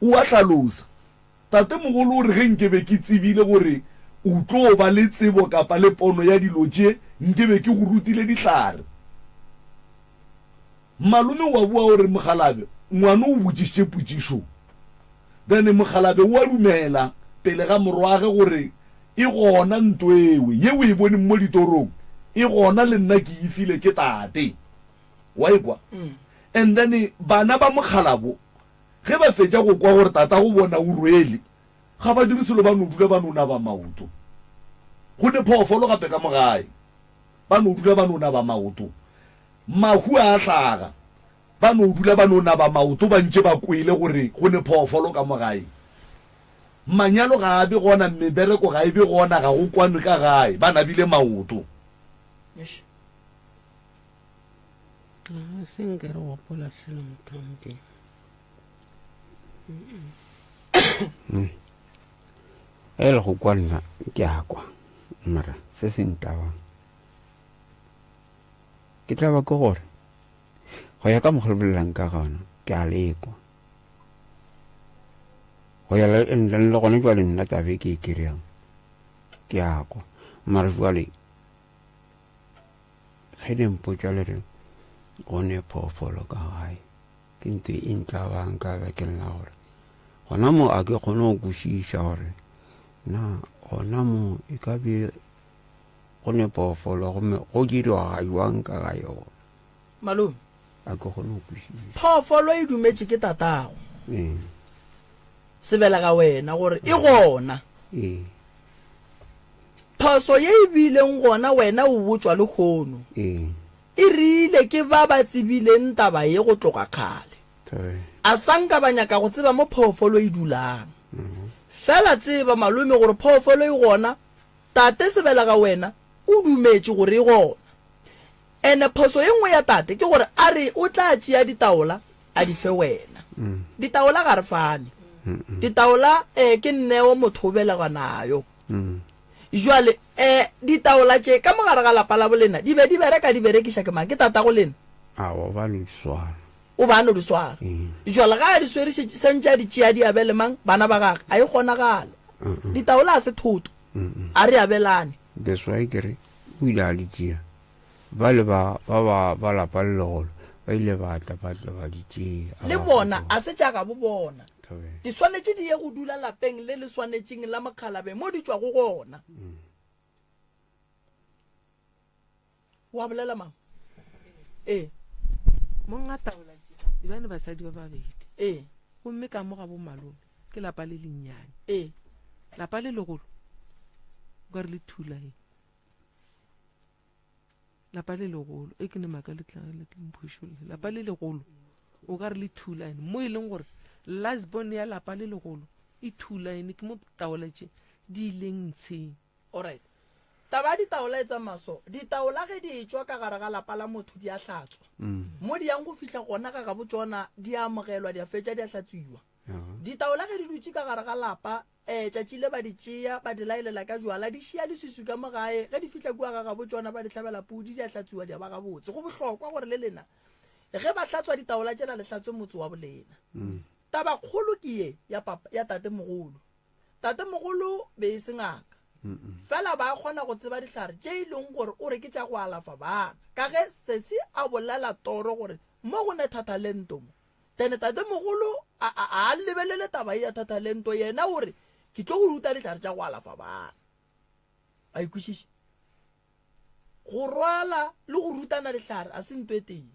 o a hlalosa tate mogolo o re ge nke be ke tsebile gore o tlo ba le tsebo kapa le pono ya dilo tše nke be ke go rutile dihlare malome wa bua gore Mokgalabe ngwana o botšišitše potšišo then Mokgalabe wa dumela pele ga morwage gore e gona ntwewe ye o e bone mo ditorong e gona le nna ke ifile ke tate wa ekwa and then bana ba Mokgalabo ge ba fetša go kwa gore tata go bona o rwele ga ba diriselo ba no dula ba no na ba maoto go ne phoofolo gape ka mogae ba no dula ba no na ba maoto mahu a hlaga ba no dula ba no na ba maoto ba ntše ba kwele gore go ne phoofolo ka mogae manyalo ga a be gona mebereko ga e be gona ga go kwanwe ka gae ba nabile maoto sengke re gopola selo motho modi e le go kwa nna ke a kwa mara se se ntabang ke tla ba ke gore go ya ka mogololelang ka gona ke a lekwa go ya le gone jwale nna tabe ke e kry-ang ke a kwa mara jwale ge ne mpotsa le re gone phoofolo ka gae ke ntho e ntlabang ka bekeng la gore gona mo a ke kgone go kwešiša gore na gona mo e ka be gone phoofolo gomme go diriwa ga jwang ka ga yona malome a ke kgone go kwešiša phoofolo e dumetse ke tatago sebela ga wena gore e gona phoso ye e bileng gona wena o botswa le kgono e rile ke ba ba tsibileng taba ye go tloga kgale a sanka ba nyaka go tseba mo phoofolo e dulang fela tseba malome gore phoofolo e gona tate sebela ga wena o dumetse gore e gona ene phoso ye nngwe ya tate ke gore a re o tla tšea ditaola a di fe wena ditaola ga re fane ditaola ke nneo motho o beleganayo jwale ditaola tše ka mogare ga lapa la bolena di be di bereka di berekiša ke mang ke tata go lena o ba no diswara o ba no di swara jwale ga a di swere sentše a di tšea di abele mang bana ba gage a e kgonagale ditaola a se thoto a re abelane that's why kere o ile a di tšea ba le ba lapa le legolo ba ile ba tla ba di tšea le bona a se tša ga bo bona di swanetše di ye go dula lapeng le le swanetšeng la mokgalabe mo di tšwa go gona wa bolela mang mo ngataola di bane basadi ba babedi gomme ka mo ga bo malome ke lapa le lennyane lapa le legolo ka re le thulae lapa le legolo e ke ne maka le tlagele ke mphošolle lapa le legolo o ka re le thulae mo e leng gore lasbon ya lapa le legolo e thulaene ke mo taoletše di ileng ntsheng alright taba ditaola e tsa maso ditaola ge di tšwa ka gare ga lapa la motho di a hlatswa mo di yang go fitlha gona ka ga botsona di a amogelwa di a fetša di a hlatswiwa ditaola ge di dutse ka gare ga lapa tšatši le ba di tšea ba di laelela ka jwala di šia leswiswi ka mogae ge di fitlha kua ga ga botsona ba di tlhabela pudi di a hlatswiwa di a ba gabotse go bohlokwa gore le lena ge ba hlatswa ditaola tšela le hlatswe motse wa bolena taba kgolo ke ye ya tatemogolo tatemogolo be e se ngaka fela ba kgona go tseba dihlare tše e leng gore o re ke tša go alafa bana ka ge sesi a bolela toro gore mo go ne thatalento mo tene tatemogolo a lebelele taba ya thatalento yena gore ke tlo go ruta dihlare tša go alafa bana a ikwešiše go rwala le go rutana dihlare a se ntwe teng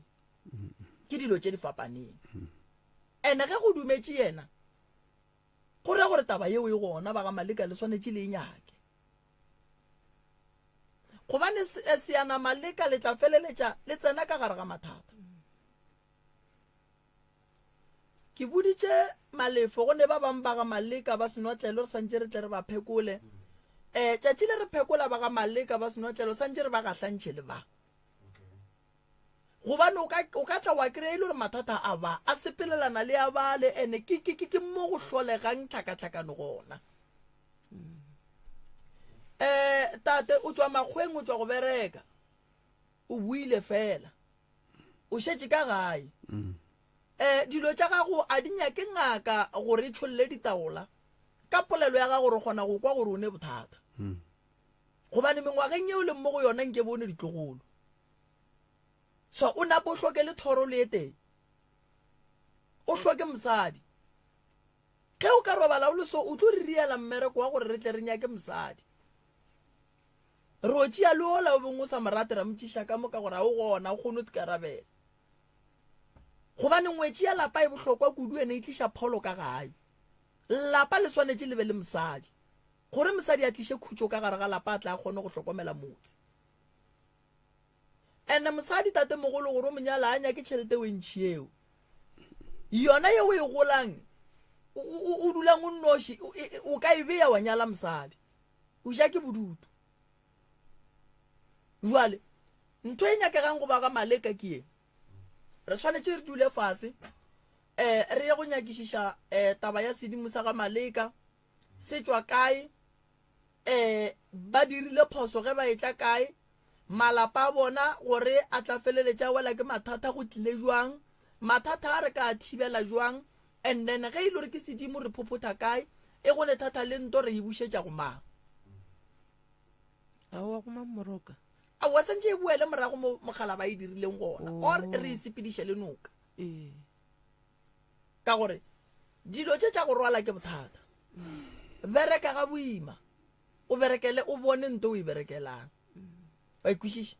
ke dilo tše di fapaneng ene ge go dumetše yena go re gore taba yeo e gona ba ga maleka le swanetše le nyake gobane seana maleka le tla feleletša le tsena ka gare ga mathata ke boditše malefo go ne ba bang ba ga maleka ba senotlelo re santše re tle re ba phekole tšatši le re phekola ba ga maleka ba senotlelo santše re ba gahlantšhe le ba gobane o ka tla wa kry-a ile gore mathata a ba a sepelelana le a bale ene ke mo go hlolegang tlhakatlhakano gona tate o tswa makgweng o tswa go bereka o buile fela o šetše ka gae dilo tša gago a di nyake ngaka gore e tšholle ditaola ka polelo ya gago re kgona go kwa gore o ne bothata gobane mengwageng yeo le mo go yona nke bone ditlogolo so o napo o hloke le thoro le eteng o hloke mosadi ge o ka robala o le so o tlo re riela mmereko wa gore re tle re nyake mosadi re o tšea le ola o bengwe o sa morate ra motšiša ka moka gore a o gona o kgone o tikarabela gobane ngwetši ya lapa e bohlokwa kudu ene e tliša pholo ka gae lapa le swanetše le be le mosadi gore mosadi a tliše khutšo ka gare ga lapa a tla kgone go hlokomela motse ene mosadi tate mogolo gore o monyala a nyake tšhelete o ntšhi eo yona yeo e golang o dulang o nnoši o ka e beya wa nyala mosadi o ja ke bodutu jwale ntho e nyakegang go ba ga maleka ke ye re tshwanetse re dule fase re ye go nyakišiša taba ya sedimo sa ga Maleka se tswa kae ba dirile phoso ge ba etla kae malapa a bona gore a tla feleletša wela ke mathata go tlile jwang mathata a re ka a thibela jwang and then ge ile gore ke sedimo re phopotha kae e go le thata le nto re e bušetša go mang aowa go Moroka a wa sentse e boele morago mogala ba e dirileng gona or re e sepediše le noka ka gore dilo tše tša go rwala ke bothata bereka ga boima o berekele o bone nto o e berekelang ba ikwešiša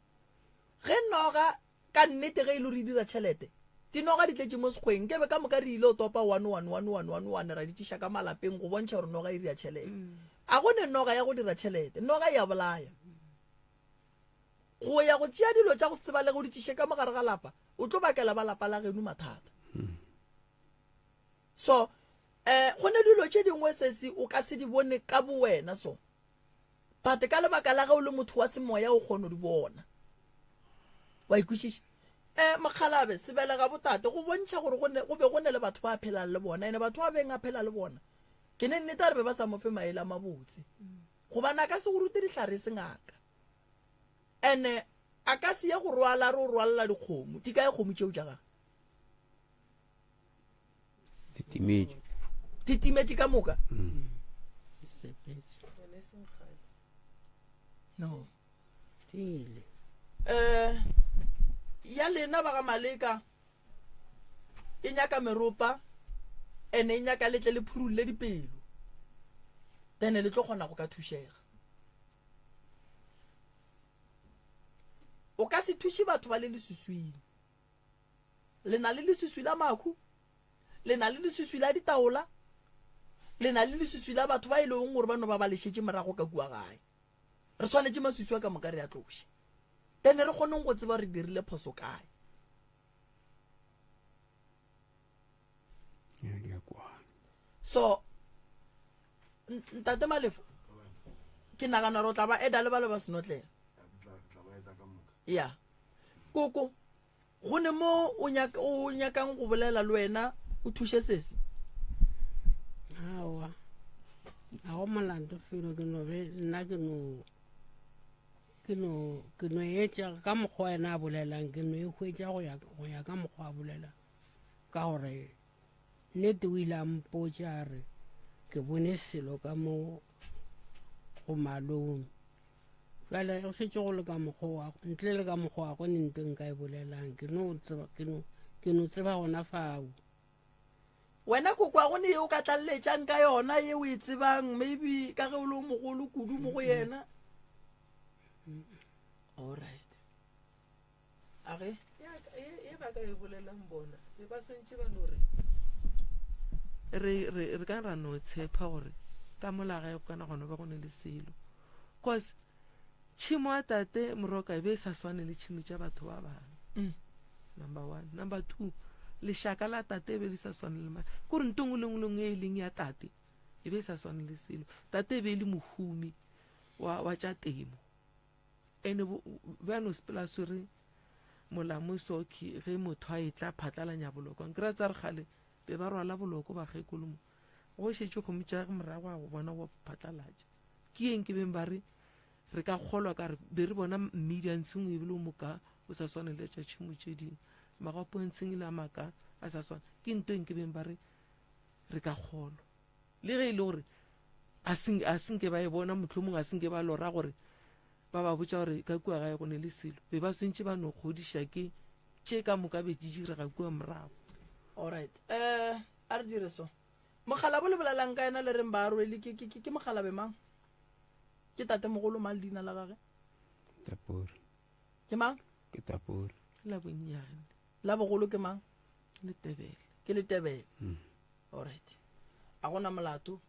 ge noga ka nnete ge ile re dira tšhelete dinoga di tletše mo sekgweng ke be ka moka re ile o topa 1 ra di tšiša ka malapeng go bontšha gore noga e ria tšhelete a gone noga ya go dira tšhelete noga ya bolaya go ya go tšea dilo tša go se tseba le go di tšiše ka mogare ga lapa o tlo bakela ba lapa la geno mathata so go ne dilo tše dingwe sesi o ka se di bone ka bowena so but ka lebaka la ge o le motho wa semoya o kgone di bona wa ikwešiša mokgalabe se belega botate go bontšha gore go be go ne le batho ba phelang le bona ene batho ba beng a phela le bona ke ne nnete re be ba sa mofe maele a mabotse gobane a ka se go rute dihlare se ngaka ene a ka se ye go rwala re o rwalela dikgomo di ka e kgomo tšeo tša gaga ditimetše ka moka no tile ya lena ba ga Maleka e nyaka meropa ene e nyaka letle le phurulle dipelo then le tlo kgona go ka thušega o ka se thuše batho ba le lesuswing le na le lesuswi la makhu le na le lesuswi la ditaola le na le lesuswi la batho ba ile go gore ba no ba ba lešetse morago ka kua gae re tshwanetse masuswi a ka moka re a tloše then re kgoneng go tseba re dirile phoso kae so ntate Malefo ke nagana re o tla ba eda le ba le ba senotlela ya koko go ne mo o nyakang go bolela le wena o thuše sese aowa a go molando felo ke no be nna ke no etša ka mokgwa ena a bolelang ke no e hwetša go ya ka mokgwa a bolelang ka gore nnete o ile a mpotša re ke bone selo ka mo go Malome jale o šetše go le ka mokgwa ntle le ka mokgwa go ne nto nka e bolelang ke no tseba gona fao wena koko a gone ye o ka tlalletšang ka yona ye o e tsebang maybe ka ge o le mogolo kudu mo go yena alright age e ba ka e bolelang bona e ba sentše ba no re ka ra no tshepa gore ka molaga go kana gona ba go ne le selo cause tšhimo a tate Moroka e be e sa swane le tšhimo tša batho ba bangwe number 1 number 2 lešaka la tate e be le sa swane le kore ntong le ngwe e leng ya tate e be e sa swane le selo tate e be le mohumi wa tša temo ene ba no sepela sore molamo soki ge motho a etla phatlalanya boloko nkra tsa re gale be ba rwala boloko ba gekolomo go šetše go motša ge morago a go bona go phatlalatša ke eng ke beng ba re ka kgolwa ka re be re bona media ntsheng e bile o moka o sa swane le tša tšhimo tše dingwe magapo ntsheng ile a maka a sa swane ke nto eng ke beng ba re ka kgolwa le ge e le gore a senke ba e bona mohlomong a senke ba lora gore ba ba botša gore ka kua gae go ne le selo be ba swentše ba no kgodiša ke tše ka moka be tšijire ga kua morago alright a re dire so mogala bo le bolelang ka ena le reng ba rwele ke mogala be mang ke tate mogolo mang leina la gage Tapori ke mang ke Tapori la bonnyane la bogolo ke mang le Tebele ke le Tebele alright a gona molato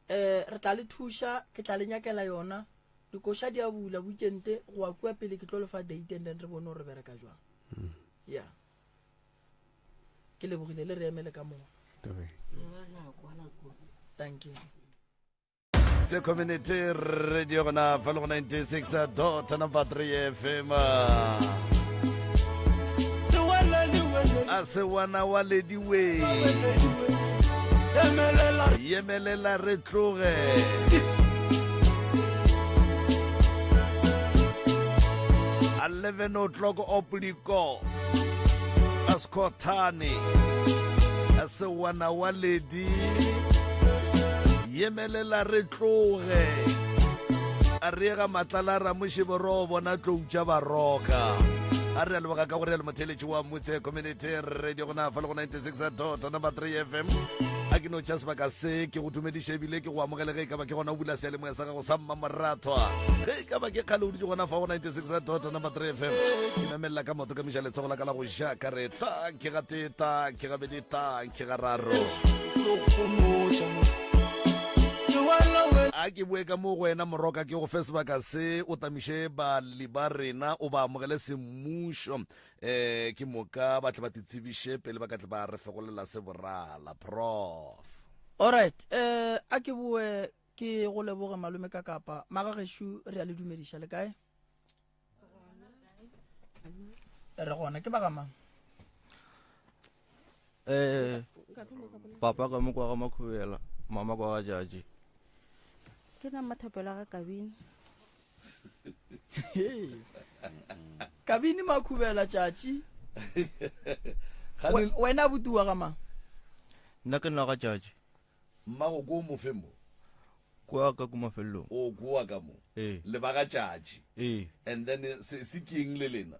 re tla le thuša ke tla le nyakela yona dikoša di a bula weekende go a kua pele ke tlo le fa date and then re bone gore bereka jwang ya ke lebogile le re emele ka mona thank you tse community radio gona fa le go 96.3 FM a se wana wa lediwe yemelela re tloge 11 o'clock obliko askotani a se wana wa ledi yemelela re tloge a rega matlala ra mosheboro bona tloutša baroka a re a lebaka ka gore ya le motheletši wa motse community radio gona fa le go 96 number 3 fm a ke no tša sebaka se ke go tumediše ebile ke go amogele ge e ka ba ke gona o bula sealemoya sa gago sa mmamoratwa ge e ka ba ke kgale o ditse gona fa go 96 number 3 fm ke namelela ka moto ka miša letsogo la ka la go šaka re tang ke ga teta ke ga bedi tang ke ga raro a ke bue ka mo go wena moroka ke go fe sebaka se o tamiše bali ba rena o ba amogele semmušo ke moka ba tle ba titsebiše pele ba ka tle ba re fegolela seborala prof. Alright, a ke bue ke go leboge malome ka kapa magagešo re a le dumediša le kae re gona ke bagamang papa ka mo kwa ga makhubela mama kwa ga jaji ke na mathapelo ga kabini kabini makhubela tšatši wena butua ga mang nna ke nna ga jaji mmago ko mo femo kwa ka ko mafelong o kwa ka mo le ba ga tšatši and then se keng le lena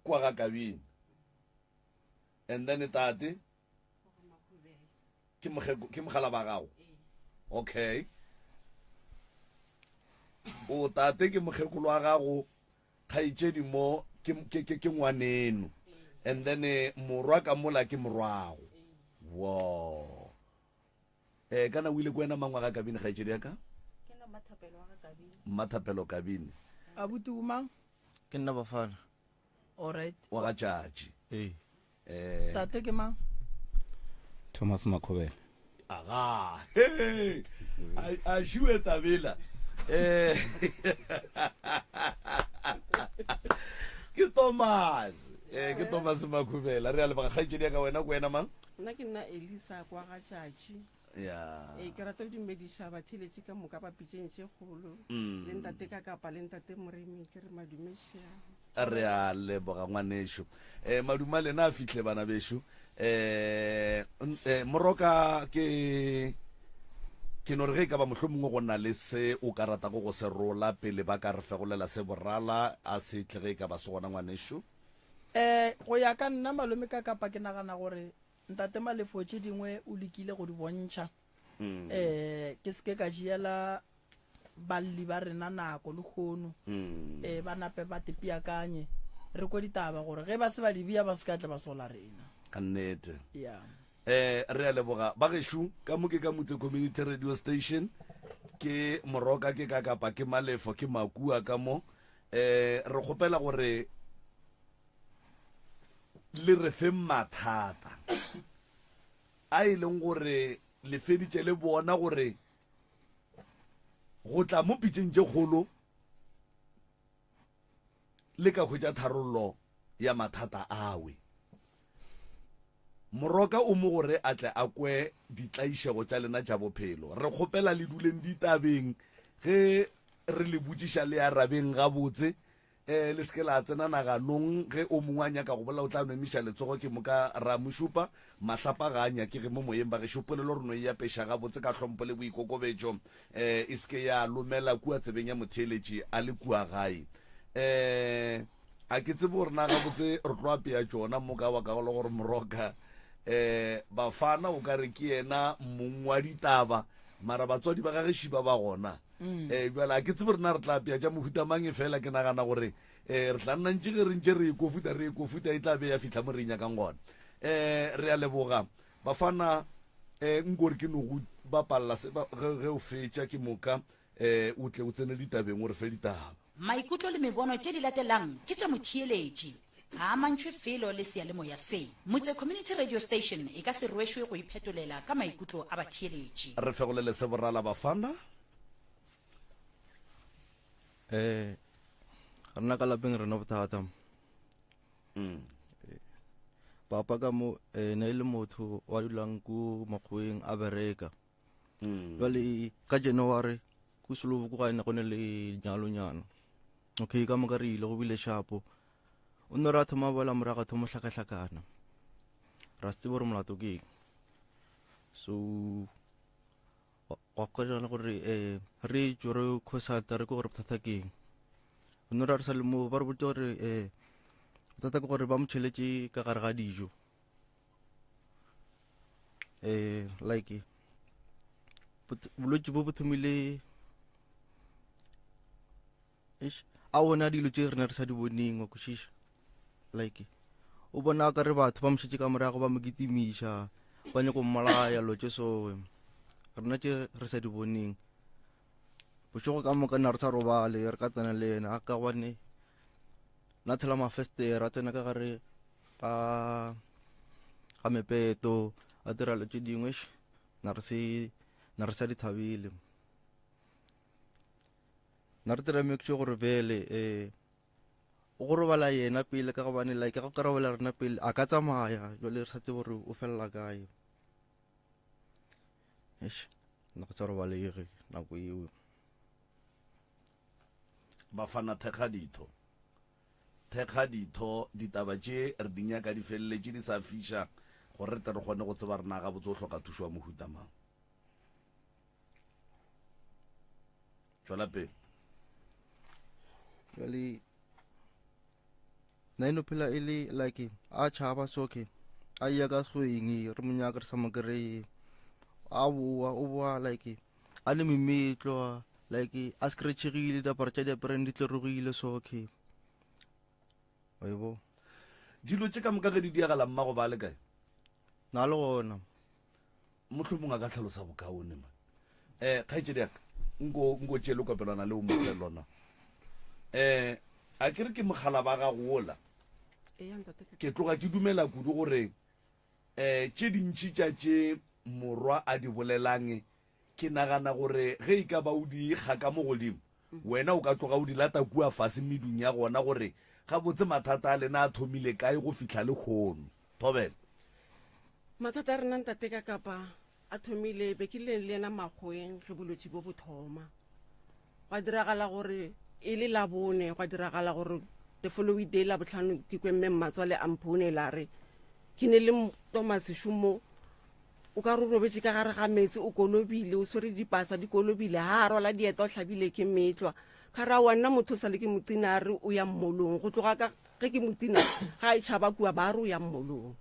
kwa ga kabini and then tate ke mogala ba gago okay o tate ke mogekolo wa gago kgaitšedi mo ke ngwaneno and then morwa ka mola ke morwago wow kana o ile ko wena mangwa ga kabini kgaitšedi ya ka mathapelo kabini a buti bomang ke nna bafana alright wa ga tšatši tate ke mang Thomas Makhobela aga hey a shiwe tabela ke Thomas ke Thomas Makhobela re a le ba kgaitšedi ka wena ko wena mang nna ke nna Elisa kwa ga tšatši ya ke rata go dumediša batheletši ka moka ba pitšentše kgolo le ntate ka kapa le ntate moremi ke re madumeša re a leboga ngwanešo maduma lena a fitlhe bana bešo moroka ke no re ge ka ba mohlomongwe go na le se o ka rata go se rola pele ba ka re fegolela se borala a se tle ge ka ba se gona ngwanešo go ya ka nna malome ka kapa ke nagana gore ntate malefo tše dingwe o lekile go di bontšha ke seke ka jiela balli ba rena nako le kgono ba nape ba tepiakanye re ko ditaba gore ge ba se ba di bia ba se ka tle ba sola rena ka nnete ya re a leboga ba gešo ka mo ke ka motse community radio station ke moroka ke ka kapa ke malefo ke makua ka mo re kgopela gore le re fe mathata a e leng gore le feditše le bona gore go tla mo pitšeng tše kgolo le ka hwetša tharollo ya mathata awe moroka o mo gore a tle a kwe ditlaišego tša lena tša bophelo re kgopela le duleng ditabeng ge re le botšiša le arabeng gabotse le seke la tsena naganong ge o mongwe a nyaka go bola o tla noemiša letsogo ke moka ra mošupa mahlapa ga a nyake ge mo moyeng ba gešopolelo re no e apeša gabotse ka hlompo le boikokobetšo e seke ya lomela kua tsebeng ya motheletši a le kua gae a ke tsebe gore na gabotse re tlo apea tšona mo ka baka go le gore moroka bafana o ka re ke yena mong wa ditaba mara batswadi ba gageši ba gona jale a ke tsebe rena re tla apea tša mohutamang e fela ke nagana gore re tla nna ntse ge re ntse re ekofuta e tla be ya fitlha mo re inyakang gona re a leboga bafana nkore ke no go bapalela ge o fetša ke moka o tle o tsene ditabeng o re fe ditaba maikutlo le mebono tše di latelang ke tša motheeletši ga mantšhwe felo le sealemoya se motse community radio station e ka se rwešwe go iphetolela ka maikutlo a batheeletši re fegolele se borala bafana Re nna ka lapeng re na bothata. Papa ka mo ne le motho wa dulang ko makgoeng a bereka. Jwale ka January ku Slovo go ne go ne le nyalonyana. Okay, ka mo ka re ile go bile shapo. O ne ra thoma bola moraga thomo hlakahlakana. Ra se bore molato ke. So wa ka jana gore re jore khosata re go re bothata ke. O ne ra re sa le mo ba re botse gore bothata ke gore ba mo tšheletse ka gare ga dijo. Like bolwetse bo thomile a bona dilo tse rena re sa di boneng wa koshisha. Like o bona ka re batho ba mshetse ka morago ba mo kitimiša ba nye go mmalaya lo tse so rena tse re sa di boneng. Bošego ka moka na re sa robale re ka tsena le ena a ka bane na tshela mafestere a tsena ka gare ga mepeto a dira lo tse dingwe na re sa di thabile. Na re tira make sure gore bele o go robala yena pele ka gobane like ga ka robala rena pele a ka tsamaya jwale re sa tse gore o felela kae. Na go tsa robalege nako eo. Bafana thekga ditho ditaba tše re di nyaka di feleletse di sa fiša gore re tle re kgone go tseba rena ga botse o hloka thušo wa mohuta mang. Tšwela pele. Jwale na eno phela e le like a tšhaba soke a ya ka sweng re mo nyaka re sa mo kry-e a boa like a le memetlo like a scratchegile diaparo tša diapareng di tlerogile soke wa ebo dilo tše ka moka ge di diagala mmago ba le kae na le gona mohlomong a ka tlhalosa bokaone ma kgaetšedi yaka nko tšele kopelwana le o motle lona a kere ke mogala ba ga gola ke tloga ke dumela kudu gore tše dintši tša tše morwa a di bolelang ke nagana gore ge e ka ba o di ga ka mo godimo wena o ka tloga o di lata kua fase medung ya gona gore ga botse mathata a lena a thomile kae go fitlha le kgono Thobela. Mathata a rena ntate ka kapa a thomile be ke le ena makgoeng ge bolwetse bo bo thoma gwa diragala gore e le la bone gwa diragala gore the following day la botlhano ke kwe mme Mmatswale a mphounela re ke ne le Thomas Shumo o ka robetse ka gare ga metsi o kolobile o swere dipasa di kolobile ha a rola dieta o tlhabile ke metlwa ka ra wa nna motho sa le ke motsina re o ya mmolong go tloga ka ge ke motsina ga e tšhaba kua ba re o ya mmolong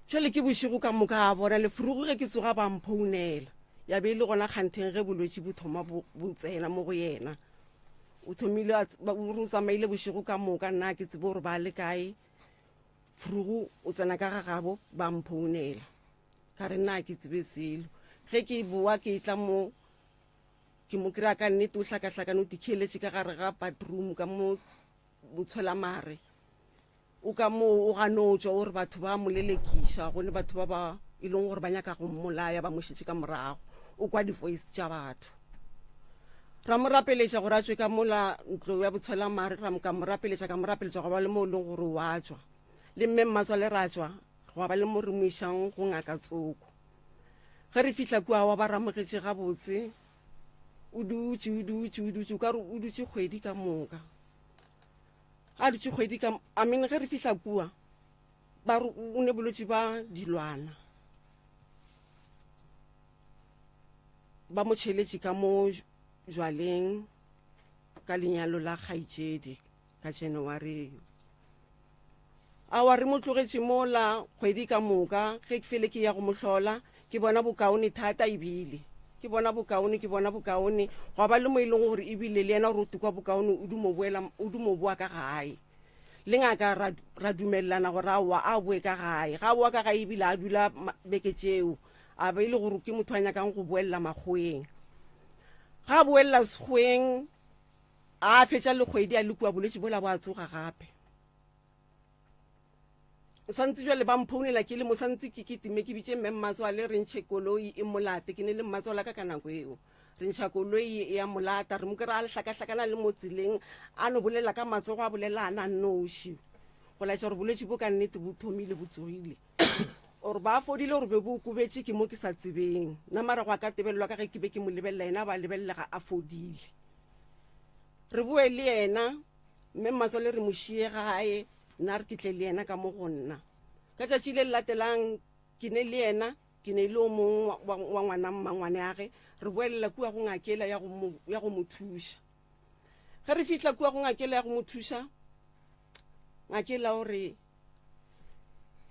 tšhwele ke bošego ka moka a bona lefurugo ge ke tsoga ba mphounela ya be e le gona kganteng ge bolwetse bo thoma bo tsena mo go yena o thomile o tsamaile bošego ka moka nna ke tsebe gore ba le kae furugo o tsena ka ga gabo ba mphounela ka re nna ke tsebe selo ge ke boa ke tla mo ke mo kry-a ka nnete o hlakahlakane o dikheletse ka gare ga bathroom ka mo botshola mare o ka mo o ganotšwa gore batho ba molelekiša gone batho ba e leng gore ba nyaka go mmolaya ba mošetse ka morago o kwa di-voice tša batho ra mo rapeletša gore a tswe ka mola ntlo ya botshola mare ka mo rapeletša go ba le mo e leng gore wa tswa le mme Mmatswale ra tswa go ba le mo re mo išang go ngaka Tsoko ge re fihla kua wa ba ramogetše gabotse o dutse o ka re o dutse kgwedi ka moka a dutse kgwedi ka ge re fihla kua ba re o ne bolwetse ba dilwana ba mo tšheletše ka mo jwaleng ka lenyalo la kgaitšedi ka January a wa re mo tlogetše mo la kgwedi ka moka ge ke fele ke ya go mohlola ke bona bokaone thata ebile ke bona bokaone go ba le mo e leng gore ebile le yena gore o tukwa bokaone o dumo boa ka gae le ngaka ra dumelelana gore a boe ka gae ga a boa ka gae ebile a dula beke tšeo a ba ile gore ke motho a nyakang go boelela makgoeng ga a boelela sekgoeng a fetša le kgwedi a le kua bolwetse bola bo a tsoga gape o santse jwale ba mphounela ke le mo santse ke kitime ke bitše mme Mmatswale re ntšhe koloi e molate ke ne le Mmatswale ka nako eo re ntšha koloi ya molata re mo kry a lehlakahlakana le mo tseleng a no bolela ka matsogo a bolela a na nnoši go laetša gore bolwetse bo ka nnete bo thomile bo tsogile ore ba fodile gore be bo kubetse ke mo ke sa tsebeng nna mara go a ka tebelelwa ka ge ke be ke mo lebelela ena ba lebelelega a fodile re bue le yena mme mmatswale re mo šie gae nna re ketle le yena ka mo go nna ka tšatši le latelang ke ne le yena ke ne ile o mongwe wa ngwana mmangwane age re boelela kua go ngakela ya go mo thuša ge re fitlha kua go ngakela ya go mo thuša ngakela gore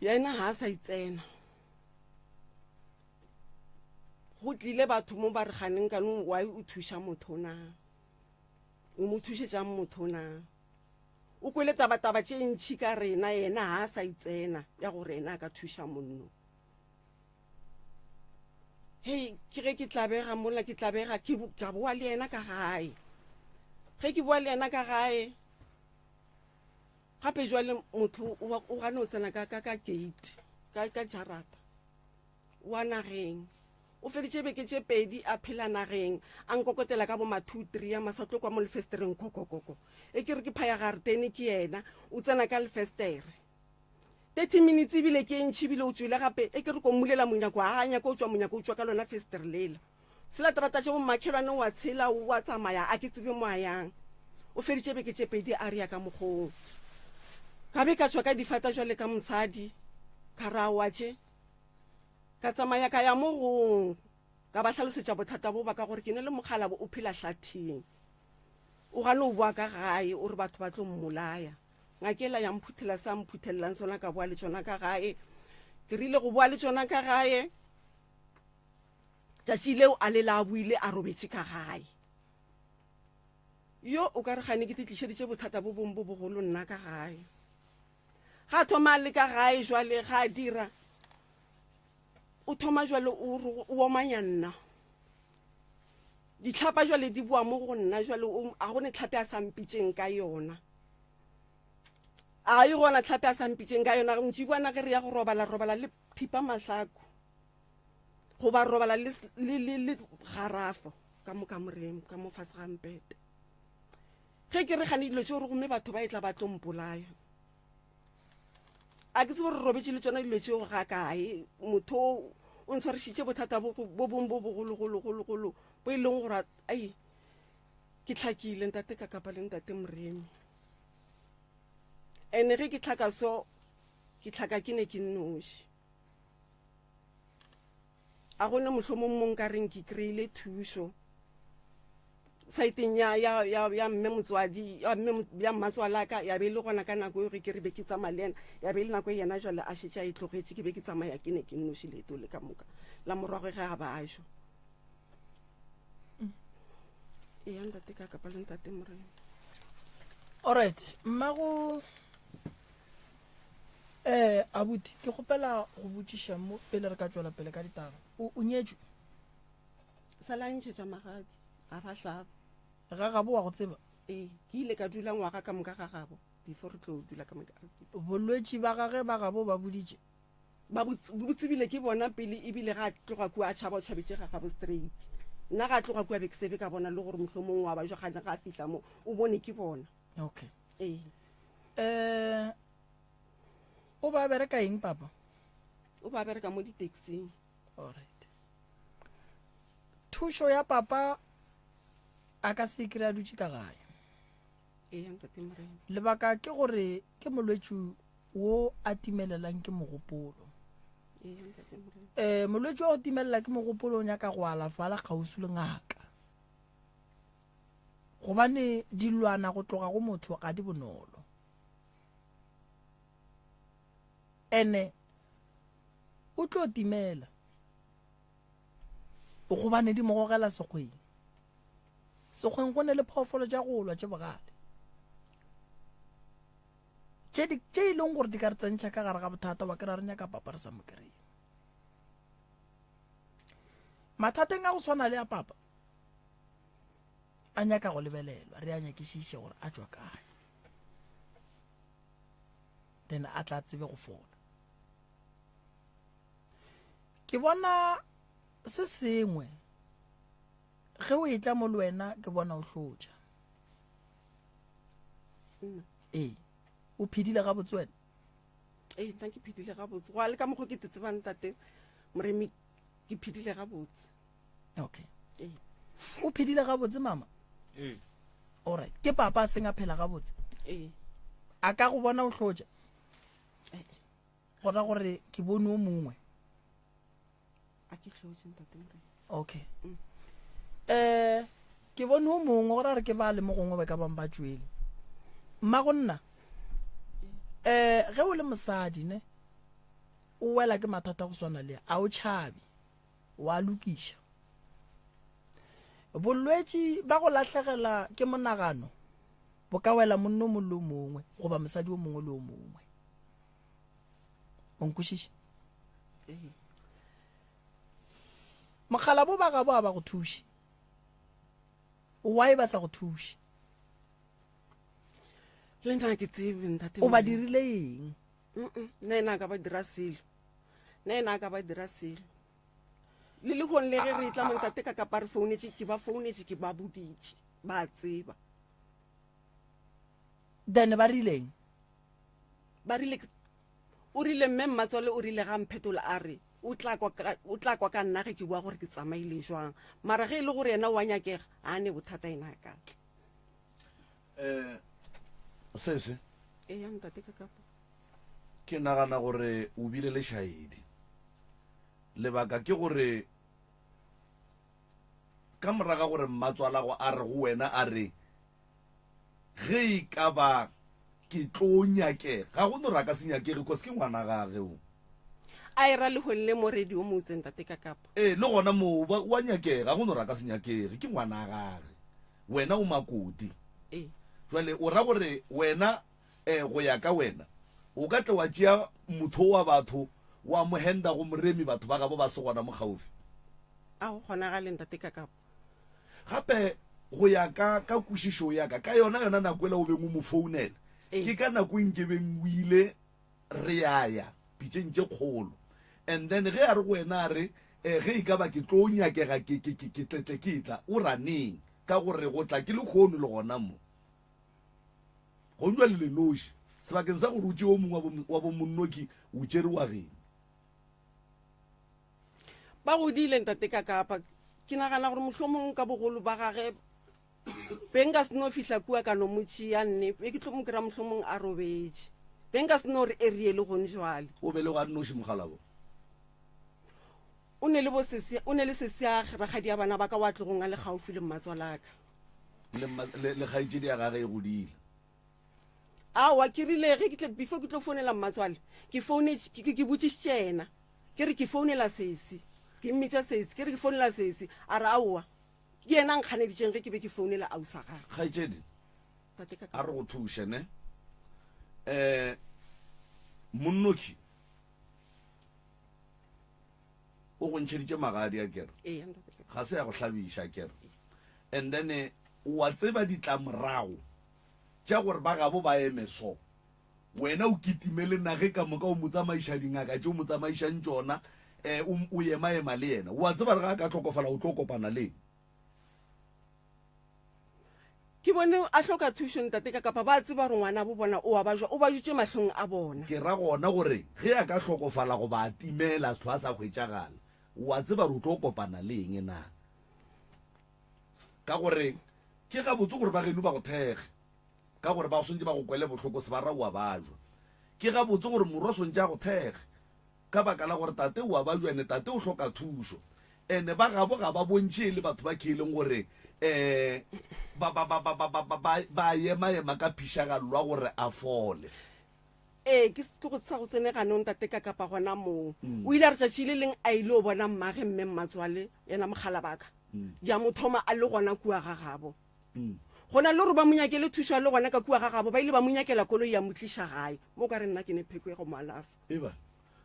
yena ha a sa itsena go tlile batho mo ba re ganeng kano wa o thuša motho na o mo thušetšang motho na o kwele tabataba tše ntšhi ka rena yena ha a sa itsena ya gore ena a ka thuša monno hei ke ge ke tlabega mola ke tlabega ka boa le yena ka gae ge ke boa le yena ka gae gape jwale motho o gane o tsena ka gate ka jarata wa nageng o feditše beke tše pedi a phela nageng a nkokotela ka bo ma 2-3 ya masatlo kwa mo lefestereng kokokoko e ke re ke phaya gartene ke yena o tsena ka lefestere 30 minutes ebile ke ntšhibile o tswile gape e ke re ko mmulela monyako a nyako o tswa monyako o tswa ka lona festere lela sela terata tše bo makhelwane wa tshela wa tsamaya a ke tsebe mo a yang o feditše beke tše pedi a re ya ka mogong ka be ka tswa ka difata jwale ka mosadi ka rawa tše ka tsamaya ka ya mo gong ka ba hlalosetša bothata bo ba ka gore ke ne le mogala bo o phela hlathing o gane o boa ka gae o re batho ba tlo mmolaya ngakela ya mphuthela sa mphuthelelang sona ka boa le tsona ka gae ke rile go boa le tsona ka gae tšatši leo a lela a buile a robetse ka gae yo o ka re gane ke tlišeditše bothata bo bongwe bo bogolo nna ka gae ga thoma le ka gae jwale ga a dira o thoma jwale o omanya nna ditlhapa jwale di boa mo go nna jwale a gone tlhape a sampitšeng ka yona a e gona tlhape a sampitšeng ka yona ntši bona ge re ya go robala le thipa mahlako goba robala le garafo ka mo kamoreng ka mo fase gampete ge ke re gane dilo tše gore gomme batho ba e tla ba tlompolaya a ke se gore robetse le tsona dilo tšeo ga kae motho o ntshwarešitše bothata bo bongwe bo bogologologologolo bo e leng gore ai ke tlhakile ntate ka kapa le ntate moremi ene ge ke tlhaka so ke tlhaka ke ne ke nnoši a gone mohlomong mong ka reng ke kry-ile thušo saeteng ya mme motswadi ya mmatswala ka ya be le gona ka nako eo ge ke re be ke tsamaya le ena ya be le nako e yena jwale a šetše a e tlogetse ke be ke tsamaya ke ne ke nnoši leeto le ka moka la morago ge a bašo ya ntate ka kapa le ntate morena alright mmago abuti ke gopela go botšiša mo pele re ka tswela pele ka ditaba o nyetšwe sala ntšhetša magadi a fahlaba ga gabo wa go tseba ke ile ka dula ngwaga ka moka ga gabo before re tlo dula ka moka bolwetši ba gage ba gabo ba boditše ba botsebile ke bona pele ebile ga tloga kua a tšhaba o tšhabetše ga gabo straight nna ga tloga kua be ke sebe ka bona le gore mohlomong wa ba jo gane ga a fihla mo o bone ke bona okay o ba bereka eng papa o ba bereka mo di-taxing alright thušo ya papa a ka se kry-a dutše ka gae lebaka ke gore ke molwetši wo a timelelang ke mogopolo molwetši wa go timelela ke mogopolo o nyaka go alafala kgausi le ngaka gobane dilwana go tloga go motho ga di bonolo ene o tlo timela gobane di mogogela sekgweng go ne le phoofolo tša go lwa tše bogale tše e leng gore di ka re tsentšha ka gare ga bothata wa kry-a re nyaka papa re sa mo kry-e mathateng a go swana le a papa a nyaka go lebelelwa re a nyakišiše gore a tswa kae then a tla tsebe go fola ke bona se sengwe ge o e tla mo le wena ke bona o hlotša ee o phedile ga botse wena ee nna ke phedile ga botse go a le ka mokgwa ke tetsebang tate moremi ke phedile ga botse okay ee o phedile ga botse mama ee alright ke papa a seng a phela ga botse ee a ka go bona o hlotša gona gore ke bone o mongwe a ke hlotše ntate moremi okay ke bone o mongwe gore a re ke ba le mo gongwe ba ka bang ba tšwele mma go nna ge o le mosadi ne o wela ke mathata go swana le a o tšhabe wa lokiša bolwetši ba go lahlegela ke monagano bo ka wela monno mo le o mongwe goba mosadi o mongwe le o mongwe o nkwešiše ee mogala bo ba ga bo a ba go thuše why ba sa go thuše le nna ke tsebe ntate o ba dirile eng nna ena ka ba dira selo nna ena ka ba dira selo le le gone le ge re tla mo ntate ka kapa re founetse ke ba founetse ke ba boditse ba tseba then ba rileng ba rile o rile mme mmatswale o rile ga mphetola a re o tla kwa ka nna ge ke bua gore ke tsamaile jwang mara ge e le gore yena wa nyakega a ne bothata ena ka sese e ya ntate ka kapa ke nagana gore o bile le šhaedi lebaka ke gore ka moraga gore mmatswalago a re go wena a re ge e ka ba ke tlo nyakega ga go no ra ka se nyakege cause ke ngwana gage o a era le gonne mo radio mo tseng tate ka kapa le gona mo wa nyakega go no ra ka se nyakege ke ngwana gage wena o makoti jwale o ra gore wena go ya ka wena o ka tle wa tšea motho wa batho wa mo henda go moremi batho ba gabo ba se gona mo gaufi a go kgonagaleng tate ka kapa gape go ya ka kwešišo ya ka yona nako ele o beng o mo founela ke ka nako nke beng o ile re yaya pitšeng tše kgolo and then ge a re go wena a re ge e ka ba ke tlo nyakega ke tletle ke tla o raneng ka gore go tla ke le kgono le gona mo go nwa le lenoši sebakeng sa gore o tšeo mongwe wa bomonnoki o tšeriwa geng ba godile ntate ka kapa ke nagana gore mohlomong ka bogolo ba gage beng ka seno fihla kua ka no motšhia nne be ke tlo mo kry-a mohlomong a robetse beng ka seno gore e riele gone jwale o be le go a nnoši mogalabo o ne le sesea ragadi ya bana ba ka wa tlogong a le gaufi le mmatswalaka le kgaitšedi ya gage e godile awa ke rile ge before ke tlo founela mmatswale ke botšišitše ena ke re ke founela sesi ke mmitša sesi ke re ke founela sesi a re aowa ke yena nkganeditšeng ge ke be ke founela ausa gage kgaitšedi a re go thuše ne monnoki o go ntšheditše magadi a kere ga se ya go hlabiša kere and then wa tseba ditlamorago tša gore ba gabo ba eme so wena o kitimele nage ka moka o mo tsamaiša dingaka tše o mo tsamaišang tšona o ema le yena wa tseba re ga ka tlhokofala o tlo kopana le ke bone a hloka thušo ntate ka kapa ba tseba gore ngwana bo bona o ba jutše mahlong a bona ke ra gona gore ge a ka tlhokofala go ba timela setho a sa hwetšagala wa tseba re o tlo kopana le eng na ka gore ke ga botse gore ba geno ba go thege ka gore ba go swantse ba go kwele botlhoko se ba ra wa bajwa ke ga botse gore morwa swantse a go thege ka baka la gore tate wa bajwa ene tate o hloka thušo ene ba gabo ga ba bontšhe le batho ba kheileng gore ba ema ka phišagalelwa gore a fole ke go sa go tseneganong tate ka kapa gona moo o ile a re tšatši le leng a ile o bona mmage mme mmatswale yena mogala baka ja mothoma a le gona kua ga gabo gona le gore ba monyakele thušo a le gona ka kua ga gabo ba ile ba monyakela koloi ya motliša gae mo ka re nna ke ne pheko e go malafa eba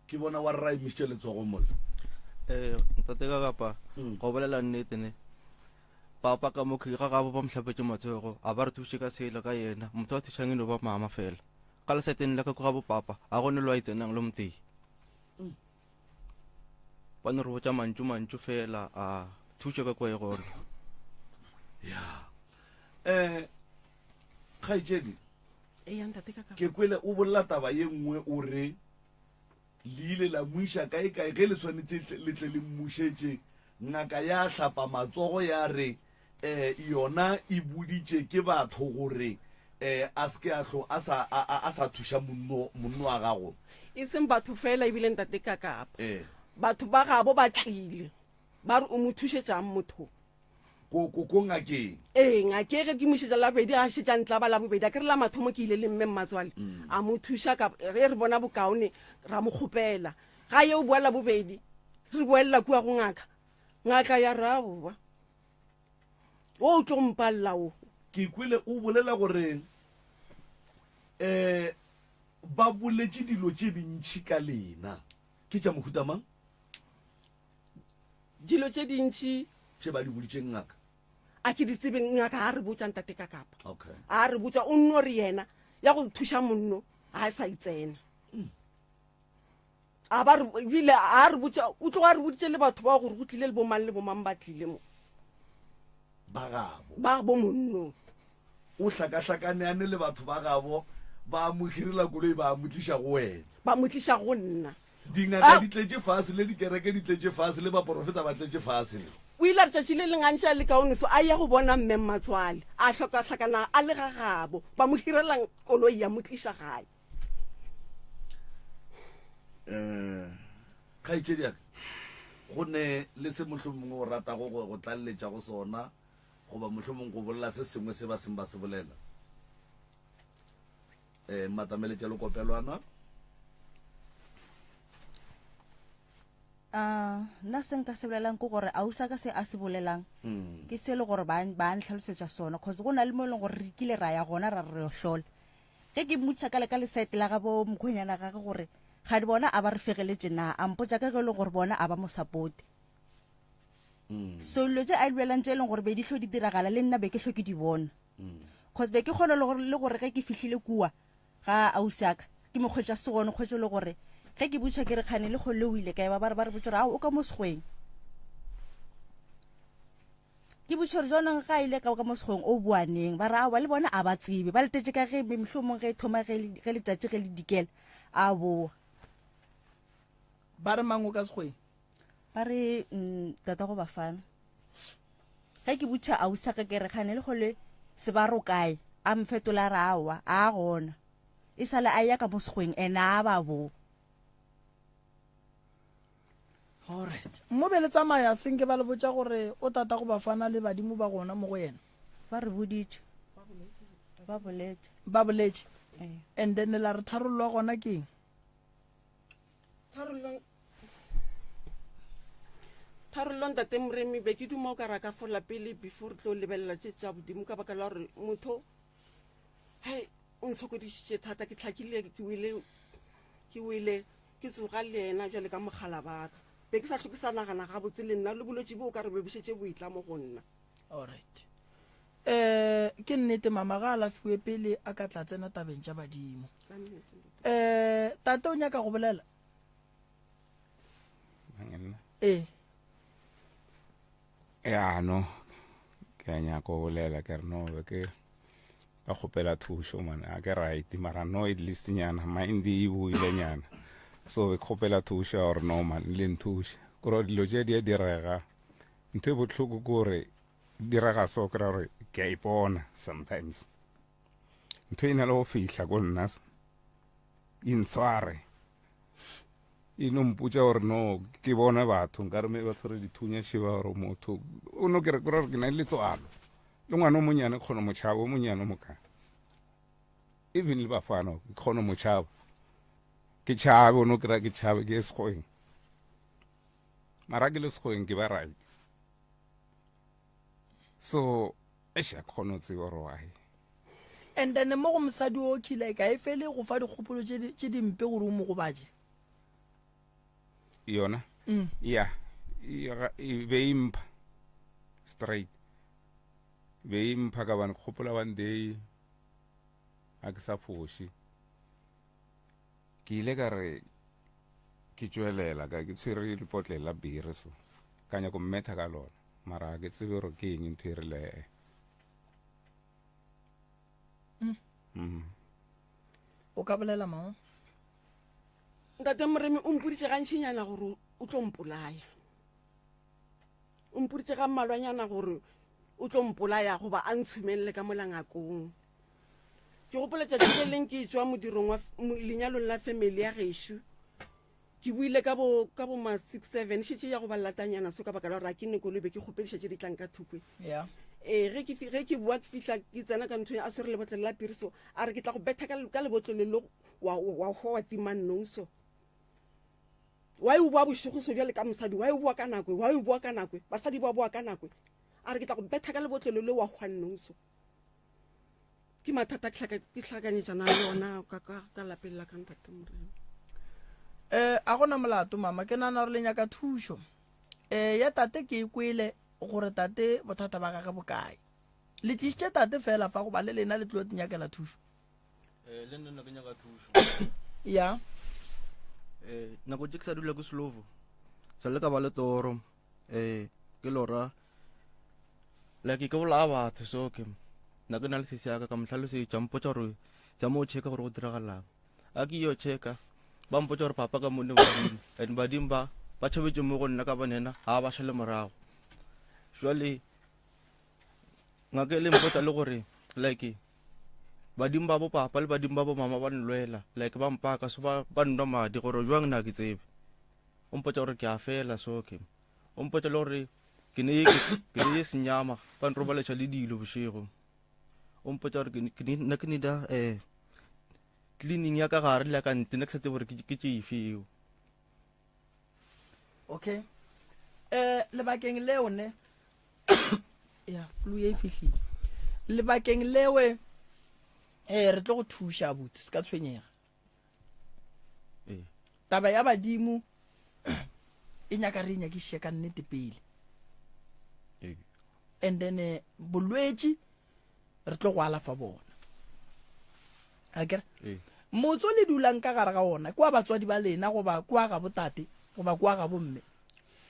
ke bona wa rra emisitše letsogo mola ntate ka kapa go bolela nnete ne papa ka mo ga gabo ba mhlapetse matshego a ba re thuše ka sela ka yena motho a thušang eno ba mama fela ka leseteng le ka go gabo papa a gone lo a itsenang le motei ba ne re botša mantšu fela a thuše ka kwa e gona ya kgaitsedi eya ntate ka ke kwele o bolla taba ye nngwe o re le ile la muisha kae ge le tshwanetse le tle le mmušetse ngaka ya hlapa matsogo ya re yona e buditše ke batho gore a se ke a sa thuša monno wa gago e seng batho fela ebile ntate ka kapa batho ba gabo ba tlile ba re o mo thušetšang motho ko ngakeng ngake ge ke mošetša labedi a šetša ntla ba la bobedi a ke re la mathomo ke ile le mme mmatswale a mo thuša ge re bona bokaone ra mo kgopela ga ye o bua la bobedi re boelela kua go ngaka ya raoba o tlo mpalela o ke kwele o bolela gore ba boletše dilo tše dintšhi ka lena ke tša mohuta mang dilo tše dintšhi tše ba di boditšeng ngaka a ke di tsebe ngaka a re botsa ntate ka kapa okay a re botsa o nno re yena ya go thuša monno a sa itsena a ba re bile a re botsa o tlo a re boditse le batho ba gore go tlile le bomang le bomang ba tlile mo ba bo monno o hlakahlakaneane le batho ba gabo ba mo hirela koloi ba mo tliša go wena ba mo tliša go nna dingaka di tletše fase le dikereke di tletše fase le baprofeta ba tletše fase le o ile a re tšatši le lengantšha le kaoneso a ya go bona mme mmatswale a hlokahlakana a le gagabo ba mo hirelang koloi ya mo tliša gae kgaitsediaka go ne le se mohlomongwe o ratago go tlaleletša go sona goba mohlomong go bolela se sengwe se ba seng ba se bolela mmatameletša le kopelwana nna se nka se bolelang ke gore ausa ka se a se bolelang ke se le gore ba ntlhalosetša sona cause go na le mo e leng gore re kile ra ya gona ra re hlola ge ke mmutša ka le ka lesete la gabo mokgwenyana gage gore ga di bona a ba re fegeletše na a mpotša ka ge e leng gore bona a ba mo supporte so dilo tše a di bolelang tše e leng gore be di hlo di diragala le nna be ke hlo ke di bona cause be ke kgona le gore ge ke fihlile kua ga ausaka ke mokgwetša segone kgwetše le gore ge ke butša ke re kgane le kgole o ile kae ba re botša gore o ka mo segweng ke butša gore jonang ga ile ka mo segweng o boaneng ba re aowa le bona a ba tsebe ba letetše ka ge mehlomong ge thoma ge letšatši ge le dikela a boa ba re mango ka segweng ba re tata go bafana ge ke butša ausaka ke re kgane le kgole se ba ro kae a mfetola re aowa a gona e sale a ya ka mo segweng ena a ba boa alright mo be le tsamaya senke ba le botša gore o tata go bafana le badimo ba gona mo go yena ba re boditše ba boletše and then la re tharollo gona keng tharollong tate moremi be ke duma o ka raka fola pele before re tlo lebelela tše tša bodimo ka baka la gore motho hei o ntshokodišitše thata ke tlhakile ke wele ke tsoga le ena jale ka mogala baka be ke sa tlhoke sa nagana gabotse le nna le bolwetse bo o ka re bebošetse boitla mo go nna alright ke nnete mama ga a lafiwe pele a ka tla tsena tabeng tša badimo tate o nyaka go bolela no ke a nyaka go bolela ke re no be ke ka kgopela thušo man a ke right mara no at least nyana maindi e boilenyana so ke kgopela thušo ya gore no man le nthuša kore dilo tše di a direga ntho e bohloko ke gore direga so kry gore ke a ipona sometimes ntho e na le go fihla ko nna e ntshware e no mpotša gore no ke bona batho nka re me ba tshwere dithunya šiba gore motho o no kere gore ke na le letswalo le ngwana o monyane kgona motšhaba o monyane moka even le bafana ke kgona motšhaba ke tšhabe o no kry ke tšhabe ke segweng mara ke le segweng ke ba right so eša kgona o tsebe gore wae and then mo go mosadi o khile ka e fele go fa dikgopolo tše dimpe gore o mo go baje yona ya be impha straight be impha ka bana kgopola one day a ke sa foši ke ile ka re ke tšwelela ka ke tshwere lepotlela bere so ka nyako mmetha ka lona mara ke tsebe gore ke eng ntho e rile o ka bolela mang ntate Moremi o mpoditse gantšhinyana gore o tlo mpolaya o mpoditse ga mmalwanyana gore o tlo mpolaya goba a ntshumelele ka molangakong ke gopola tšatši le leng ke tswa modirong wa lenyalong la family ya gešo ke buile ka bo ma 6-7 šitše ya go ba latanyana so ka baka la gore a ke nekolobe ke kgopedišatše di tlang ka thukwe ge ke bua ke fihla ke tsena ka ntho a swere lebotlolo la piriso a re ke tla go betha ka lebotlolelo wa tima nouso wa e bua bošogoso bjale ka mosadi wa e bua ka nakwe basadi ba bua ka nakwe a re ke tla go betha ka lebotlolelo wa hwa nouso ke mathata ke tlhakanyetšana le yona ka lapeng la ka ntate Moremi a gona molato mama ke nana re le nyaka thušo ya tate ke e kwele gore tate bothata ba gage bokae le tlišitše tate fela fa go ba le lena le tlo tinyakela thušo le nna ke nyaka thušo ya nako tše ke sa dula ko Slovo sa le ka ba le toro ke lora like ke bolaya batho so ke nna ke na le sese yaka ka mohlalosetša mpotša gore tša mo o checka gore go diragalang a ke yo checka ba mpotša gore papa ka monne badimo and badimo ba tšhabetše mo go nna ka banena ga ba šale morago jwale ngake le mpotša le gore like badimo ba bo papa le badimo ba bo mama ba nlwela like ba mpaka so ba nnwa madi gore jwang na ke tsebe o mpotša gore ke a fela so ke o mpotša le gore ke ne ye senyama ba nrobaletša le dilo bošego o mpotša gore nna ke neda cleaning ya ka gare le ya ka nte ne ke sa tsebe gore ke tše efeo okay lebakeng leo ne ya flu ye fihlile lebakeng lewe re tlo go thuša abuti se ka tshwenyega taba ya badimo e nyaka re nyakiše ka nnete pele and then bolwetši re tlo go alafa bona akere motso le dulang ka gare ga ona kwa batswadi ba lena goba kwa ga botate goba kwa ga bomme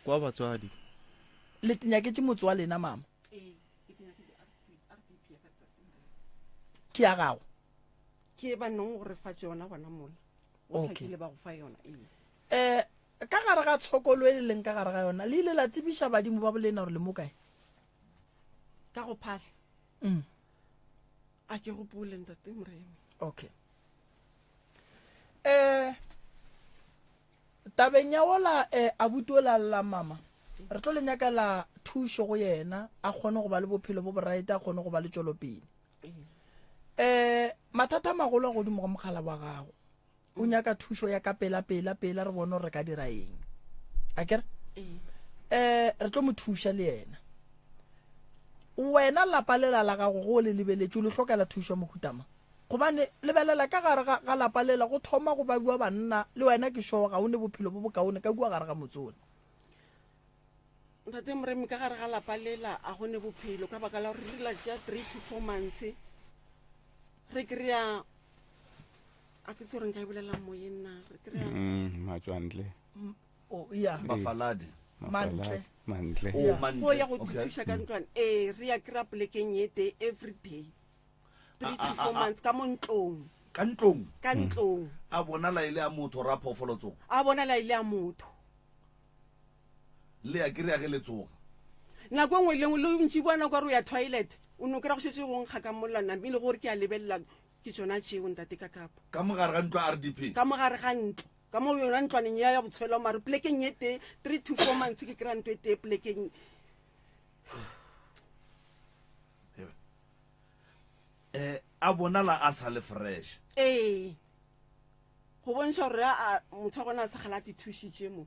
kwa batswadi le tinyaketse motso wa lena mama ke ya gago ke ba nong gore fa tsona bona mola o tlhakile ba go fa yona ka gare ga tshokolo e le leng ka gare ga yona le ile la tsebiša badimo ba bolena gore le mo kae ka go phahla a ke go pule ntate Moremi okay tabeng ya ola abuti o la mama re tlo le nyakela thušo go yena a kgone go ba le bophelo bo boraete a kgone go ba le tšwelopele mathata a magolo a godimo ga mogala wa gago o nyaka thušo ya ka pela re bone gore re ka dira eng akere re tlo mo thuša le yena wena lapa lela la gago go le lebeletše o le hlokela thušo mohutama gobane lebelela ka gare ga lapa lela go thoma go ba bua banna le wena ke sure ga o ne bophelo bo bokaone ka kua gare ga motsone ntate Moremi ka gare ga lapa lela a gone bophelo ka baka la gore re dira tša 3 to 4 months re kry-a a ke se gore nka e bolelang moyeng na re kry-a matswantle ya mafaladi mantle go ya go thuša ka ntlwane re ya kry-a polekeng ye day every day 3 to 4 months ka mo ntlong ka ntlong a bona la ile a motho ra phofolotsong a bona la ile a motho le ya kry-a ge le tsoga nako ngwe le ngwe le ntši bua nako re o ya toilet o no kry-a go šetse go nkga ka molana mme le gore ke a lebelela ke tsona tšeo ntate ka kapa ka mogare ga ntlo RDP ka mogare ga ntlo ka mo yona ntlwaneng ya botshwelo mare polekeng ye te 3 to 4 months ke kry-a ntho e te polekeng a bonala a sa le fresh go bontsha gore motho a gona a segala a te thušitše mo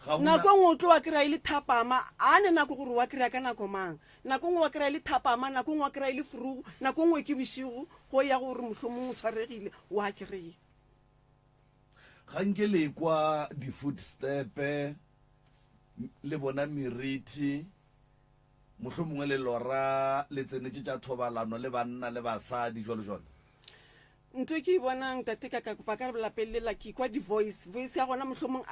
nako ngwe o tlo wa kry-a ile thapama a ne nako gore wa kry-a ka nako mang nako ngwe wa kry-a ile thapama nako ngwe wa kry-a ile furugu nako ngwe ke bošigo go ya gore mohlomong o tshwaregile wa kry-a ga nke le kwa di-footstepe le bona meriti mohlomongwe le lora le tsenetse tša thobalano le banna le basadi jalo ntho ke bonang tate ka kopa ka lapelela ke kwa voice ya gona mohlomong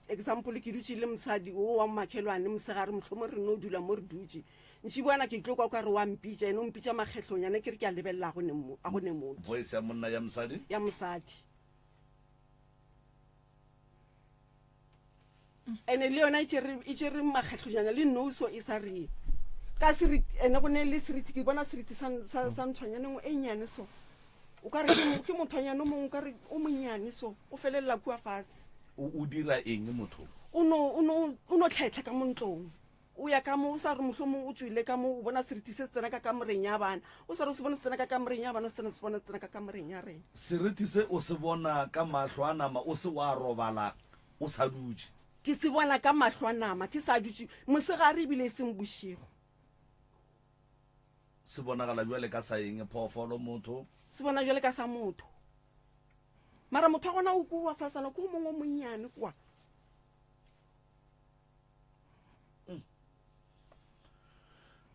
example ke dutse le mosadi o wa makhelwane mosegare mohlomong re no dula mo re dutse ntši buana ke tlo kwa ka re wa mpitša ene o mpitša makgetlonyana ke re ke a lebelela a gone motho voice ya monna ya mosadi ya mosadi ene le yona e tšere makgetlonyana le nouso e sa re ka seriti ene go ne le seriti ke bona seriti sa ntshwanyaneng e nyane so o ka re ke mothonyana o mongwe o ka re o monnyane so o felelela kua fase o dira eng motho o no tlhaetlha ka mo ntlong o ya ka mo o sa re mohlomong o tswile ka mo o bona seriti se se tsena ka kamoreng ya bana o sa re o se bona se tsena ka kamoreng ya bana se bona se tsena ka kamoreng ya rena seriti se o se bona ka mahlo a nama o se wa robala o sa dutse ke se bona ka mahlo a nama ke sa dutse mosegare ebile e seng bošego se bonagala jwale ka sa eng phoofolo motho se bona jwale ka sa motho mara motho a gona o kua fasana ko mongwe monnyane kwa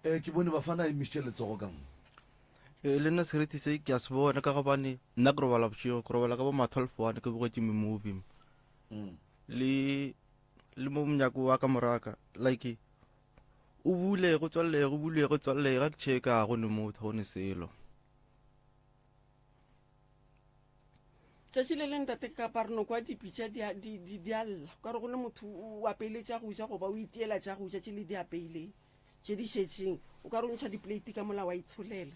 ke bone ba fana emisitše letsogo ka mo le nna seriti se ke a se bona ka gobane nna ke robala bošego ke robala ka bo ma-12 ke bogetse memovie le mo monyako wa ka moraka like o bule go tswallega ga ke checka go ne motho go ne selo tšatši le leng tate kapa re no kwa dipitša di alla ka re go ne motho o apeile tša go ja goba o itiela tša go ja tše le di apeileng tše di šetšeng o ka re o ntšha diplate ka mola wa itsholela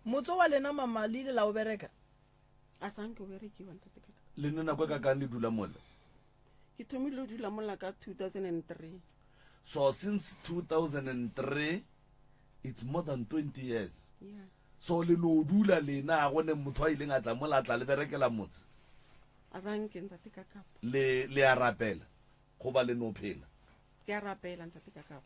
motse wa lena mama le ile la o bereka a sanke o berekiwa tate kaka le nne nako ka kang le dula mola ke thomile o dula mola ka 2003 so since 2003 it's more than 20 years yeah so le no dula lena go ne motho a ileng a tla mola a tla le berekela motse a sanke ntate kaka le a rapela go ba le no phela ke a rapela ntate kaka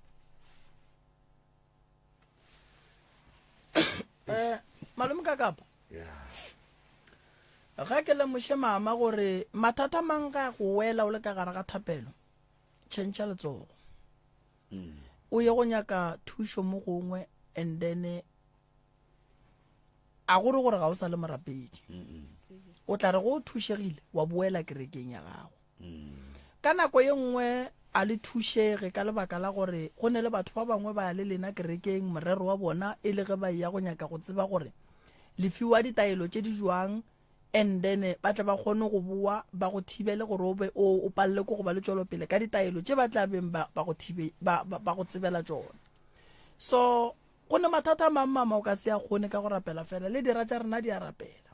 malome ka kapa yeah ga ke le moshe mama gore mathata mang ga go wela o le ka gare ga thapelo tšhentšha letsogo o ye go nyaka thušo mo gongwe and then a gore ga o sa le morapedi o tla re go o thušegile wa boela kerekeng ya gago ka nako ye nngwe a le thušege ka lebaka la gore go ne le batho ba bangwe ba ya le lena kerekeng morero wa bona e le ge ba ya go nyaka go tseba gore le fiwa ditaelo tše di jwang and then ba tla ba kgone go bua ba go thibele gore o palle ko go ba le tšwelopele ka ditaelo tše ba tla beng ba go tsebela tšona so go ne mathata mang mama o ka se ya kgone ka go rapela fela le dira tša rena di a rapela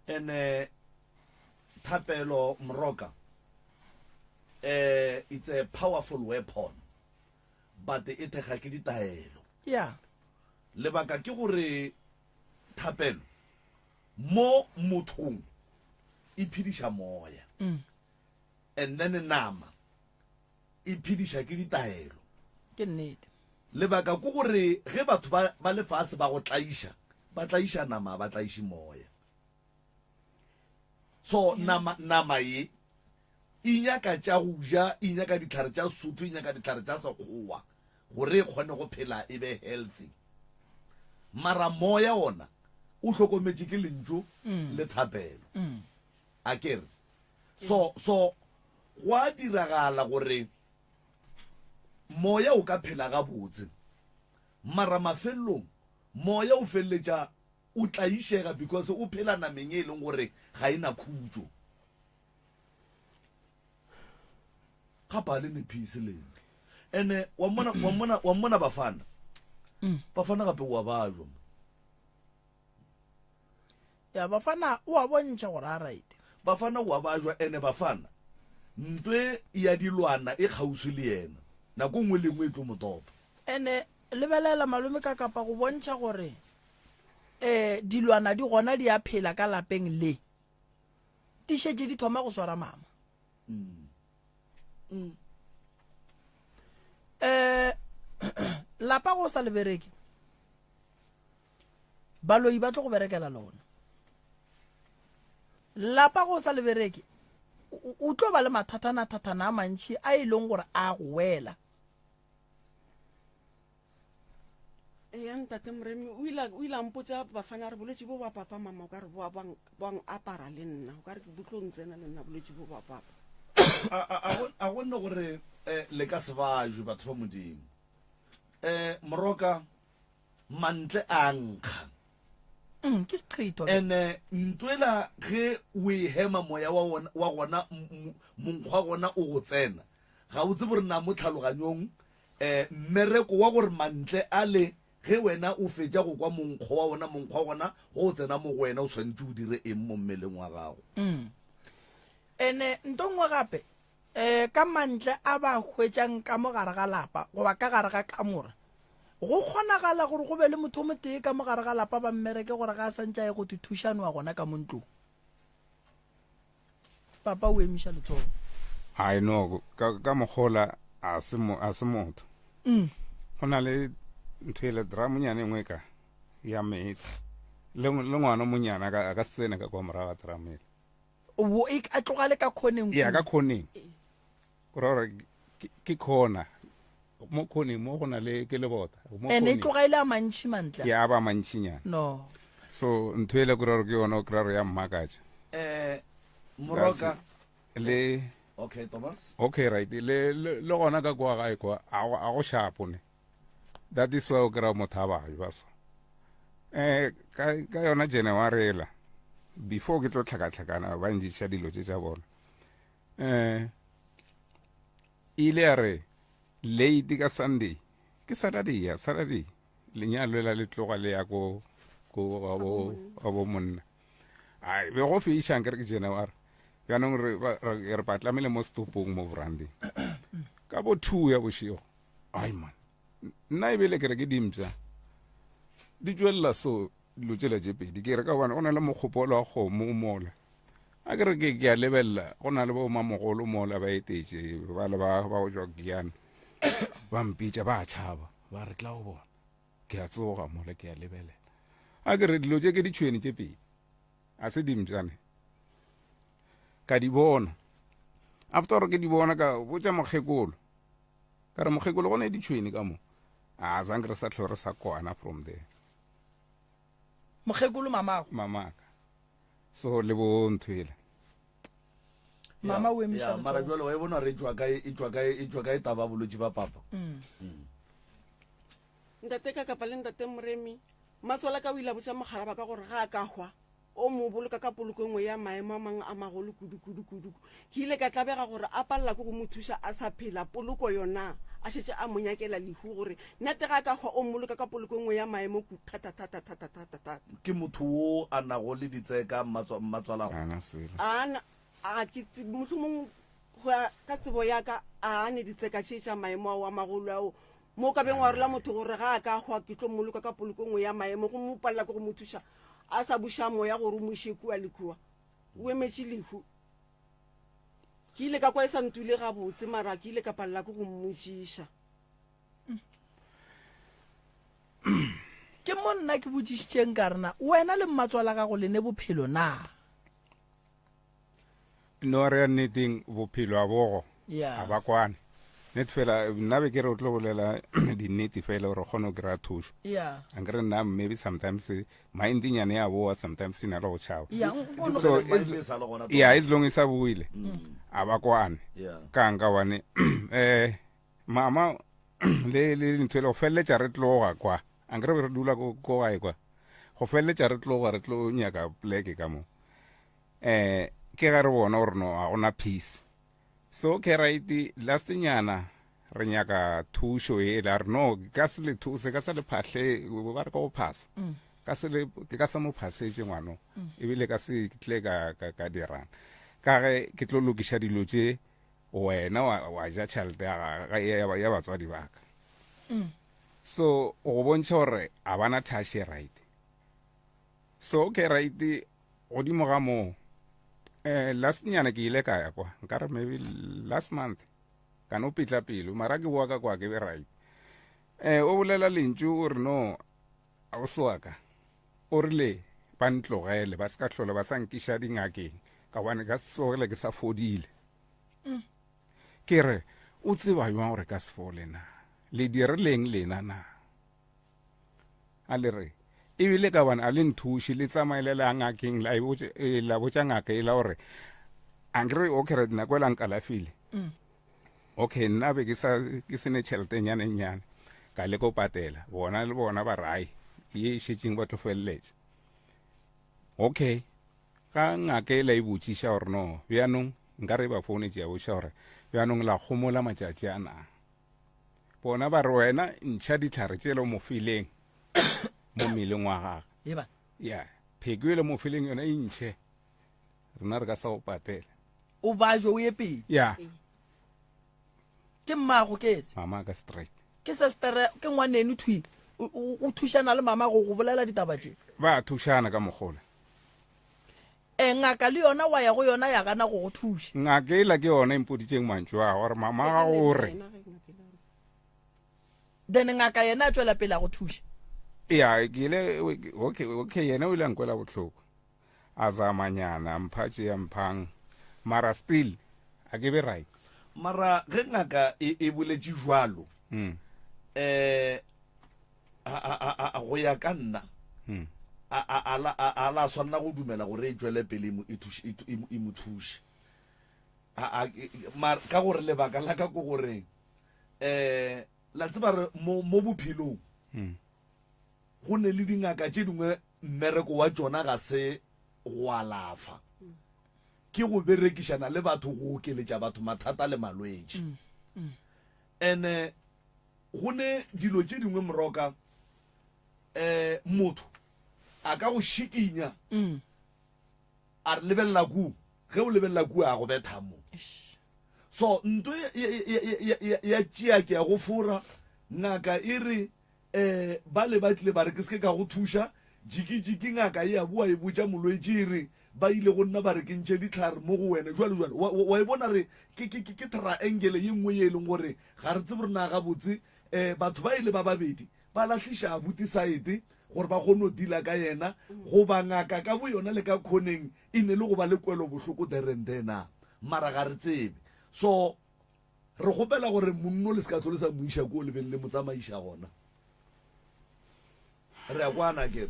ene thapelo mroka it's a powerful weapon but e thekga ke ditaelo yeah lebaka ke gore thapelo mo mothong e phediša moya and then nama e phediša ke ditaelo ke nnete lebaka ke gore ge batho ba lefase ba go tlaiša ba tlaiša nama ba tlaiše moya so nama ye inyaka tša go ja inyaka ditlhare tša sotho inyaka ditlhare tša sekgowa gore e kgone go phela e be healthy mara moya ona o hlokometše ke lentšu le thapelo a kere so go a diragala gore moya o ka phela gabotse mara mafelelong moya o feleletša o tlaišega because o phela nameng e leng gore ga ena khutšo ga le ne peace lena ene wa mona bafana gape wa bajwa ya bafana o a bontšha gore a right bafana wa bajwa ene bafana ntwe ya dilwana e kgauswi le yena nako nngwe le nngwe e tlo motopa ene lebelela malome ka kapa go bontšha gore dilwana di gona di a phela ka lapeng le di šetše di thoma go swara mama lapa go sa lebereke baloi ba tlo go berekela lona lapa go sa lebereke o tlo ba le mathatana a mantši a e leng gore a go wela ya ntate moremi o ile a mpotsa bafana re bolwetse bo ba papa mama o ka re boang apara le nna o ka re ke botlo ntsena le nna bolwetse bo ba papa a gonne gore le ka se bajwe batho ba modimo moroka mantle a nkga ke seqhito ene ntwela ge o e hema moya wa gona monkgwa gona o go tsena ga o tsebe gore na mo tlhaloganyong mmereko wa gore mantle a le ge wena o fetša go kwa monkgwa wa gona go tsena mo go wena o tshwanetse o dire eng mo mmeleng wa gago ene ntongwe gape ka mantle a ba hwetšang ka mogare ga lapa goba ka gare ga kamora go kgonagala gore go be le motho o motee ka mogare ga lapa ba mmereke gore ga a santša ye go te thušano wa gona ka montlong papa o emiša letsogo I know ka mogola a se motho go na le ntho ele dra monyane ngwe ka ya metsi le ngwana monyana a ka sena ka kwa moraga tramele a tlogale ka kgoneng ya ka kgoneng gore ke khona mo kgoneng mo gona le ke le bota ene e tlogaile a mantši mantle ya ba mantšinyana no so ntho ele gore ke yona o kry ya mmakatša moroka le okay Thomas okay right le gona ka kwa gae kwa a go shapone that is why o kry motho a bae ba so ka yona January ela before ke tlo tlhakatlhakana ba njiša dilo tša bona ile a re late ka Sunday ke Saturday lenyalo la le tloga le ya go abo monna ai be go fiša nkere ke January yaanong re patlamele mo stopong mo branding ka bo 2 ya bošego ai man nna e bele kere ke dimpša di tswelela so dilo tsela tše pedi ke re ka bona go na le mokgopolo wa kgomo mola a kere ke a lebelela go na le bo mamogolo mola ba etetše ba le ba go tswa kiana ba mpitša ba tšhaba ba re tla o bona ke a tsoga mola ke a lebelela a kere dilo tše ke ditšhweni tše pedi a se dimpšane ka di bona after ke di bona ka botša mokgekolo ka re mokgekolo go ne ditšhweni ka mo a zanke re sa tlho re sa kwana from there mokgekolo mamaka so le bo ntho ele mama o emiša mara jwale wa e bona re tswa kae taba bolwetse ba papa ntate ka kapa le ntate Moremi matsola ka o ile botša mogala ba ka gore ga a ka hwa o mo boloka ka poloko engwe ya maemo a mangwe a magolo kudu ke ile ka tlabega gore a palela ke go mo thuša a sa phela poloko yona a šetse a monyakela lehu gore nnete ga a ka hwa o mmoloka ka poloko engwe ya maemo ku thata ke motho o a nago le ditseka mmatswalago ana a ke mohlomong ka tsebo ya ka a ne ditseka tša maemo ao a magolo ao mo ka beng wa rela motho gore ga a ka hwa ke tlo mmoloka ka poloko engwe ya maemo go mo palela ke go mo thuša a sa buša moya gore o mo iše kua le kua o emetše lehu ke ile ka kwa e sa ntule gabotse mara ke ile ka palela ke go mmotšiša ke mo nna ke botšišitšeng ka rena wena le mmatswala gago le ne bophelo na no re nneteng bophelo a bogo Yeah. a ba kwane net fela nna be ke re o tlo bolela dinnete fela gore kgone o kry-a thušo yeah ankere nna maybe sometimes mindinyane ya boa sometimes e na le go tšhaba yeah so yeah as long as a buile a ba kwane ka nka wane mama le ntho le go feleletša re tloga kwa ankere be re dula ko gae kwa go feleletša re tloga re tlo nyaka pleke ka mo ke ga re bona gore no a gona peace so ke right last nyana re nyaka thušo e la re no ka se le thuse ka se le phahle ba re ka go phasa ka se le ka se mo phasetse ngwano ebile ka se tle ka dirang ka ge ke tlo lokiša dilo tše wena wa ja tšhelete ya batswadi baka so go bontšha gore a bana thashe right so ke right godimo ga moo last nyana ke ile ka ya kwa nkare maybe last month ka no pitla pelo mara ke boa ka kwa ke be right o bolela lentšu o re no a o swaka o rile ba ntlogele ba se ka tlhole ba sa nkiša dingakeng ka bane ka tsogele ke sa fodile ke re o tseba jwang gore ka se fole na le dirileng lena na a le re ebile ka bana a le nthuši le tsamaele la ngakeng la botša ngaka e la gore angre okay re nna kwela nkalafile okay nna be ke sene tšhelete nyane ka le ko patela bona le bona ba rai ye shetseng ba tofeletse okay ka ngakela e botšiša gore no bjanong nka re ba foune tšea botša gore bjanong la kgomola matšatši a nang bona ba re wena ntšha ditlhare tšele mo fileng mo mmeleng wa gage ya pheko ele mo fileng yona e ntšhe rena re ka sa go patela o bajo o ye pele ya ke mmago ke etse mama ka straight ke sestere ke ngwanene thui o thušana le mama go bolela ditaba tše ba thušana ka mogole ngaka le yona wa ya go yona ya gana go go thuša ngaka ela ke yona impoditseng mantso a gore mama ga gore then ngaka yena a tswela pele a go thuša ya kile okay yena o ile a nkwela botlhoko a zamanyana mphatše ya mphang mara still a ke be right mara ge ngaka e boletše jwalo go ya ka nna a la swanna go dumela gore e tswele pele e mo thuše ka gore lebaka la ka ko gore la tseba re mo bophelong go ne le dingaka tše dingwe mmereko wa tšona ga se go alafa ke go berekišana le batho go okeletša batho mathata le malwetši and go ne dilo tše dingwe moroka motho a ka go šikinya a re lebelela ku ge o lebelela ku a go betha mo so nto ya tšea ke ya go fora ngaka e re ba le batlile ba re ke seke ka go thuša jiki ngaka e a bua e botša molwetši e re ba ile go nna ba re ke ntšhe ditlhare mo go wena jwale wa e bona re ke triangle ye nngwe ye e leng gore ga re tsebe re na gabotse batho ba ile ba babedi ba latlhiša abuti saete gore ba kgone go dila ka yena goba ngaka ka bo yona le ka kgoneng e ne le go ba le kwelo bohloko derendena mara ga re tsebe so re gopela gore monno le se ka tlhole sa moiša ko lebeng le motsamaiša gona re ya kwana ke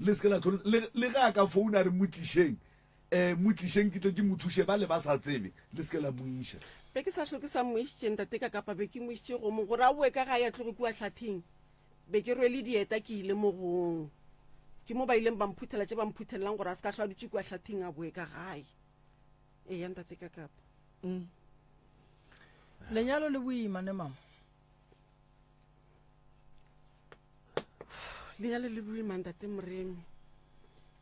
le se la tlhole le ga ka founa re motlišeng ke tle ke mothuše ba le ba sa tsebe le se la moiša be ke sa hloke sa moišitšeng tate ka kapa be ke moišitše go mo gore a boe ka ga ya tloge kua hlatheng be ke rwele dieta ke ile mo gong ke mo ba ileng ba mphuthela tše ba mphuthelelang gore a se ka hlwa dutše kua hlatheng a boe ka gae ya ntate ka kapa lenyalo le boima ne mama lenyalo le boima ntate moremi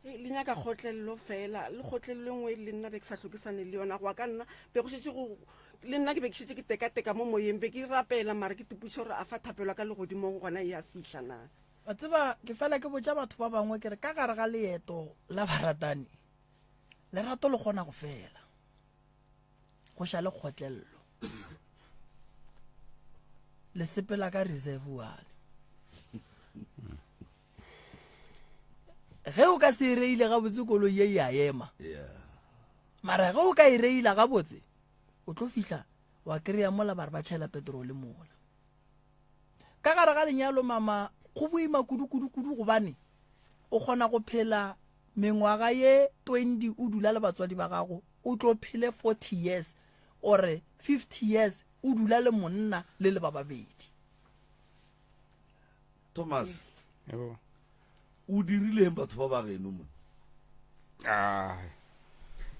le nyaka kgotlelelo fela le kgotlelelo ngwe le nna be ke sa hlokisane le yona goa ka nna be go šetse go le nna ke be ke šetse ke teka mo moyeng be ke rapela mara ke tuputše gore a fa thapelwa ka legodimo gona e a fihla na wa tseba ke fela ke botša batho ba bangwe ke re ka gare ga leeto la baratani lerato le kgona go fela go ša le kgotlelelo le sepela ka reservoir ge o ka se reile gabotse koloi ye ya ema mara ge o ka e reila gabotse o tlo fihla wa kry-a mola ba re ba tšhaela petrole mola ka gare ga lenyalo mama go boima kudu gobane o kgona go phela mengwaga ye 20 o dula le batswadi ba gago o tlo phele 40 years ore 50 years o dula le monna le ba babedi Thomas o dirileng batho ba ba geno mo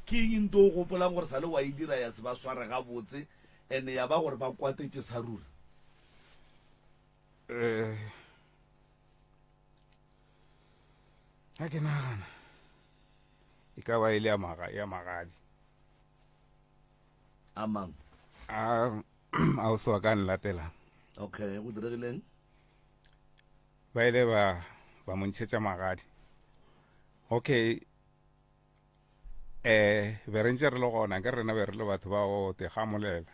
ke eng to go gopolang gore sa le wa e dira ya se ba sware ga botse ene ya ba gore ba kwatetse sa ruri ha ke nagana e ka ba ile ya magadi amang a o soa ka nlatelang okay go diregileng ba ile ba montšhetša magadi okay be re ntše re le gona ke rena be re le batho ba go tegamolela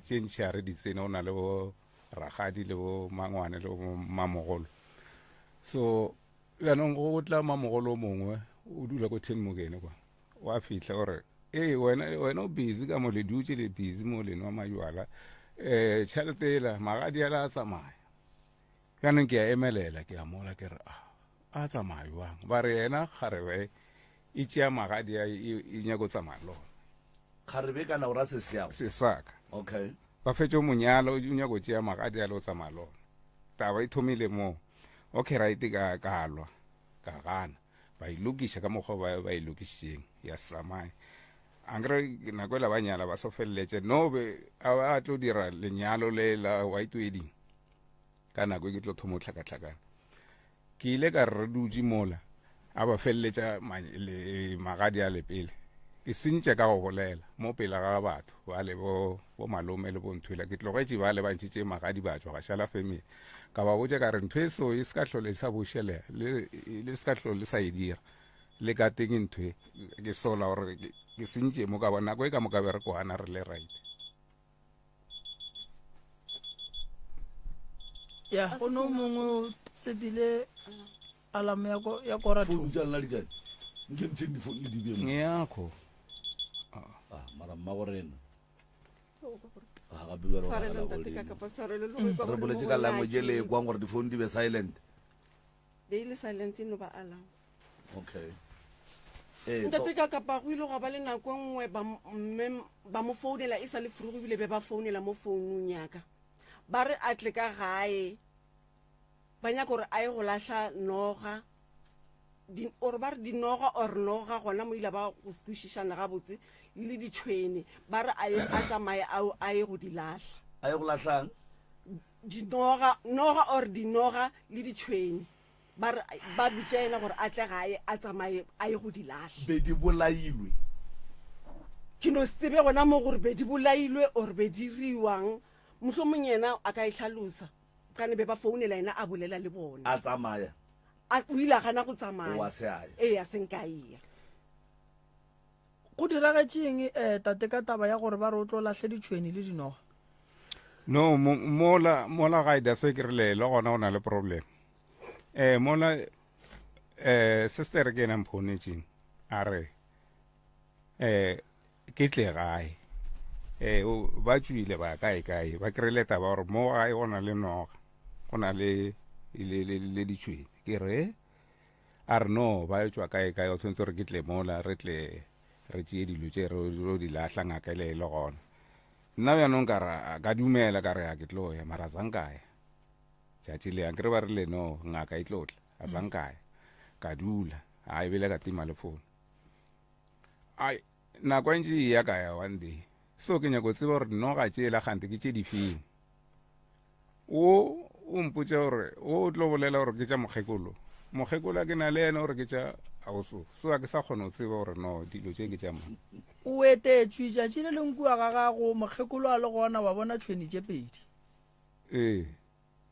tše ntšhi a re di tsene o na le bo ragadi le bo mangwane le bo mamogolo so yaanong go tla mamogolo o mongwe o dula ko ten mokene kwa wa fitlha gore wena o busy ka mo le dutše le busy mo leno wa majwala tšhelete ela magadi ala a tsamaya yaanong ke a emelela ke a mola ke re a tsamaya jwang ba re yena garebe e tšea magadi e nyako tsamaya lona kgarebe kana o ra sesaka okay ba fetša monyalo o nyako tšea magadi a le o tsamaya lona taba e thomile moo okay right ka lwa ka gana ba ilokiša ka mokgwa ba ilokišeng ya samai angre nakwela ba nyala ba sofeletse no be a tlo dira lenyalo le la white wedding ka nako ke tlo thomo tlhakatlhakana ke ile ka re dutse mola a ba felletša magadi a le pele ke sentše ka go bolela mo pele ga batho ba le bo malome le bonthwela ke tlogetše ba le bantšhitše magadi ba tswa ga šala family ka ba botse ka re ntho e so e se ka tlhole e sa bošelela le se ka tlhole le sa e dira le ka teng ntho ke sola gore ke sentše mo ka bona nako e ka moka be re koana re le right ya go no mongwe sedile alamo ya koratho ngeyakho mara mma gorena re boletse ka language le kwang gore di-phone di be silent be ile silent no ba alarm okay ntate ka kapa go ile go ba le nako nngwe ba mo founela e sa le furu go bile be ba founela mo founung yaka ba re a tle ka gae ba nyaka gore a ye go lahla noga or ba re dinoga or noga gona mo ile ba go sekwišišana gabotse le ditšhwene ba re a tsamaye a ye go di lahla a ye go lahlang noga or dinoga le ditšhwene ba bitša ena gore a tle gae a tsamaye a ye go di lahla be di bolailwe ke no sebe gona mo gore be di bolailwe or be di riwang mohlomong yena a ka e tlhalosa kane be ba founela ena a bolela le bona a tsamaya o ile a gana go tsamaya a senkaia go diragetšeng tate ka taba ya gore ba re o tlo latlhe ditšhweni le dinoga no mola ga ida se ke rile le gona o na le problem mola sister ke na mphonetseng a re ke tle gae ba tswile ba kae ba kry-ile taba gore mo gae go na le noga go na le ditšhweni ke re a re no ba tswa kae o tshwanetse gore ke tle mola re tle re tšee dilo tše re di lahla ngaka le gona nna bjanong ka dumela ka re a ke tloya mara zankaya tšatši le yang ke re ba rile no ngaka e tlotla a zankaya ka dula a ebile ka tima le phone ai nako e ntše ya kaya one day so ke nyako tseba gore dinoga tše la kgante ke tše difeng o mpotša gore o tlo bolela gore ke tša mokgekolo ke na le ena gore ke tša auso so a ke sa kgona go tseba gore no dilo tše ke tša mang o etetswe tšatši le lenkua ga gago mokgekolo a le gona wa bona tšhweni tše pedi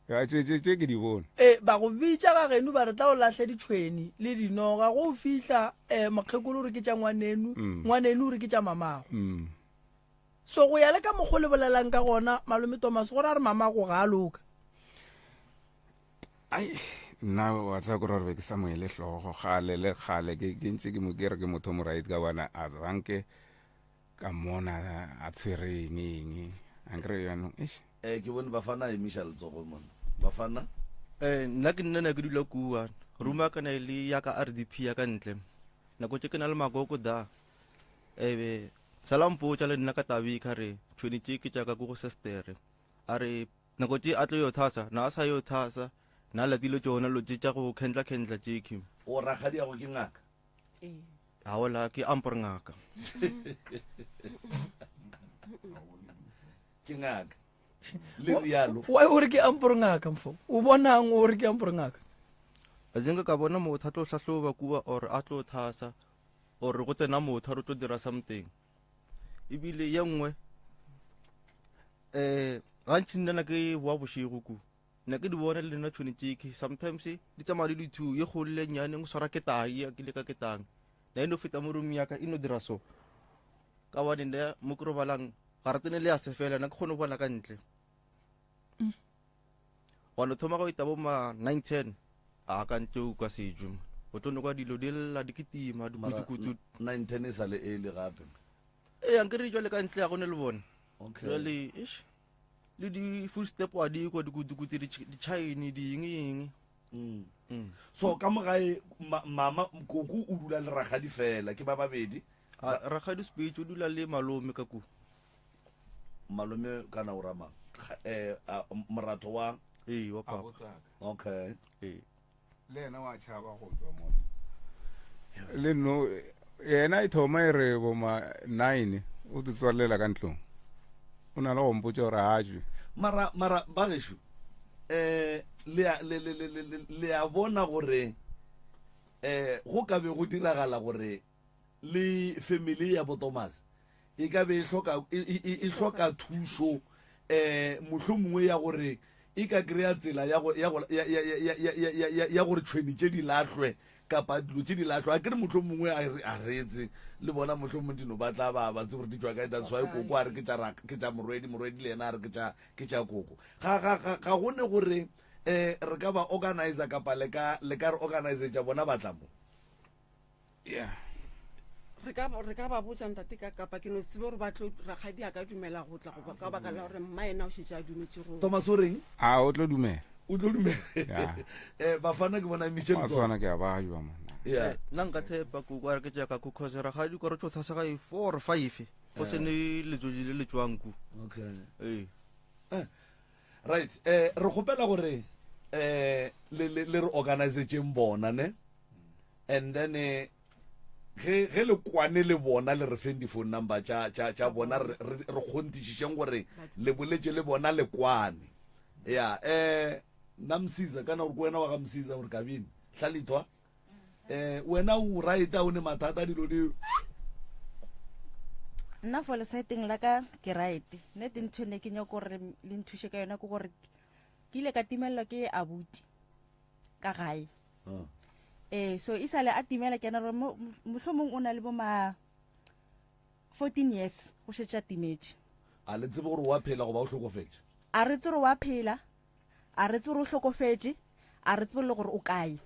tše ke di bone ba go bitša ga geno ba re tla o latlhe ditšhweni le dinoga go fitlha mokgekolo gore ke tša ngwaneno gore ke tša mamago so go ya le ka mokgo le bolelang ka gona malome Thomas gore a re mamago ga a loka nna wa tsa gore re be ke sa moele hlogo gale le gale ke ntse ke mo kere ke motho mo right ka bona a zanke ka mona a tshwereng eng angre yanong ke bone bafana e Michelle tsogo mona bafana nna ke nna ke dula kua ruma kana ile ya ka RDP ya ka ntle nako tse ke na le magoko da ebe salampo tsa le nna ka tabi khare tshweni tse ke tsa ka go sestere are nako tse a tlo yo thasa na sa yo thasa na la dilo tsona lo tse tsa go khendla tse kim o ragadi ya go ke ngaka ha wala ke ampor ngaka ke ngaka le rialo wa o re ke ampor ngaka mfo o bonang o re ke ampor ngaka a zenga ka bona mo thato hlahloba kuwa or a tlo thasa or go tsena mo tharo tlo dira something ibile ye nngwe ga ntšhinna ke wa bošego ku nna ke di bona le nna tshwane tšeke sometimes di tsamaya le dithu ye kgolole nyane go swara ke tai ke le ka ketang na eno feta mo room ya ka ino dira so ka ba nne mo ke robalang ga re tsene le ya sefela nna ke kgone bona ka ntle wa no thoma go itabo ma 910 a ka ntse o ka sejo o tlo no kwa dilo di la dikitima dikutukutu 910 sa le ele gape ang ke re jwa le ka ntle ya go ne le bona jwale le di full step wa di kwa dikutukutu di chaini di eng so ka mogae mama koko o dula le ragadi fela ke ba babedi ragadi speech o dula le malome ka ku malome kana o ramang morato wa wa papa okay le ena wa tšhaba go tswa mo le no yena e thoma e re boma 9 o te tswalela ka ntlong o na le go mpotsa gore a jwe mara bagesho le a bona gore go ka be go diragala gore le family ya bo Thomas e ka be e hloka thuso mohlomongwe ya gore e ka kry-a tsela ya gore tšhweni tše di lahlwe kapa dilo tše di lahlwe a kere mohlomongwe a retse le bona mohlomongwe dino ba tla ba batse gore di tšwa kae that's why koko a re ke tša morwedi le ena a re ke tša koko ga gone gore re ka ba organizer kapa le ka re organize tša bona batlamo re ka ba botsa ntate ka kapa ke no tsebe gore batlo ragadi a ka dumela go tla go ka baka la gore mma ena o shetse a dumetse go Thomas o reng a o tlo dumela bafana ke bona mission tsona ke a ba jwa man nna nka tshepa koko a re ke jaaka ku cause ragadi ko re tlo thasa ga 4 or 5 go se ne letsoji le le tswang ku okay right re gopela gore le re organizetseng bona ne and then ge le kwane le bona le re feng di-phone number tša bona re kgontišišeng gore le boletse le bona le kwane ya nna Msiza kana gore wena wa ga Msiza gore kabini hlalithwa wena o right o ne mathata dilo di nna for le setting la ka ke right ne te ntshone ke nyako gore le nthushe ka yona ke gore ke ile ka timelwa ke abuti ka gae so isale a timela ke na re mohlomong o na le bo ma 14 years go shetša timetse a le tsebe gore wa phela go ba o hlokofetse a re tsere wa phela a re tsere o hlokofetse a re tsebe le gore o kae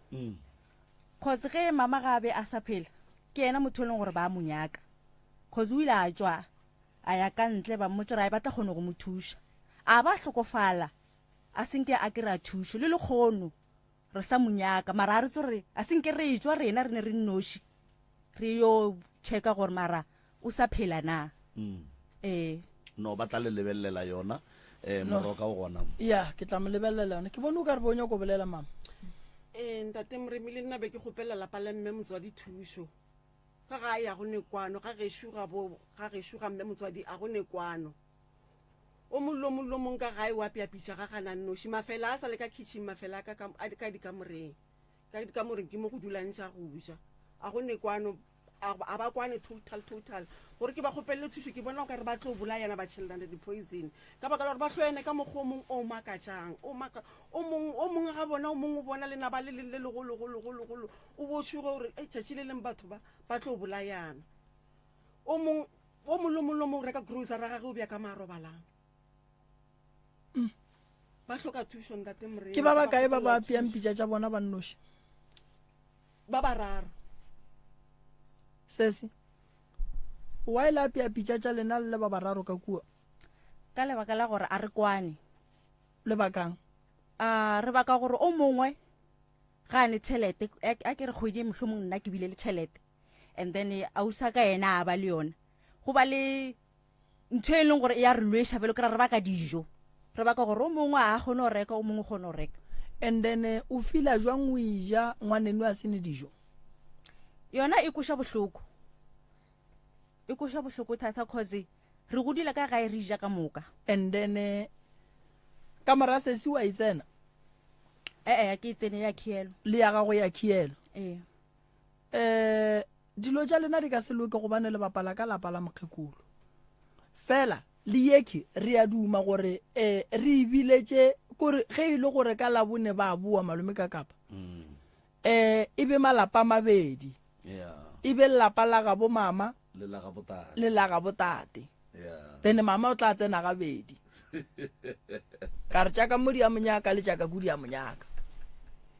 cause ge mama gabe a sa phela ke ena motho leng gore ba monyaka cause o ile a tswa a ya ka ntle ba motsera e batla kgone go mo thusha a ba hlokofala a senke a kry-a thuso le lekgono re sa monyaka mara a re tsore a senke re etswa rena re ne re nnoši re yo checka gore mara o sa phela na no ba tla le lebelela yona moroka o gona ya ke tla mo lebelela yona ke bone o ka re bonya go bolela mama ntate Moremi le nna be ke gopela lapa la mme motswadi thuso ka ga ya go ne kwano ga gešo ga mme motswadi a go ne kwano o mollo mong ka gae wa piapitša ga gana nnoši mafela a sa le ka kitchen mafela ka dikamoreng ke mo go dulantšha go ja a go ne kwano a ba kwane total gore ke ba gopelele thuso ke bona o ka re ba tlo bolayana ba children di-poison ka baka la gore ba tlhoene ka mokgwa o mong o makatšang o mongwe ga bona o mongwe o bona lenaba le legologologologolo o bošuge gore tšatši le leng batho ba tlo bolayana o mongwe reka grocery gage o bja ka marobalang ba hloka thuso ntate Moremi ke ba bakae ba ba apiang pitša tša bona ba nnoši ba bararo sesi wa ile apia pitša tša lena le ba bararo ka kua ka lebaka la gore a re kwane lebakang re baka gore o mongwe ga ne tšhelete a ke re kgwedi mohlomong nna ke bile le tšhelete and then a usa ka ena a ba le yona go ba le ntho e leng gore e ya re lweša felo ke ra re baka dijo re baka gore o mongwe a kgone go reka o mongwe kgone go reka and then o fila jwang o ija ngwaneno a sene dijo yona e koša bohloko thata cause re godile ka gae re ija ka moka and then ka mora sesi wa itsena ke itsene ya khielo le ya gago ya khielo dilo tša lena di ka se loke go bane le bapala ka lapa la mokgekolo fela le yeke re a duma gore re ibiletše kore ge ile gore ka labone ba bua malome ka kapa e be malapa mabedi e be lelapa la gabo mama le la gabo tate then mama o tla tsena gabedi ka re tšaka modi ya monyaka le tšaka kudi ya monyaka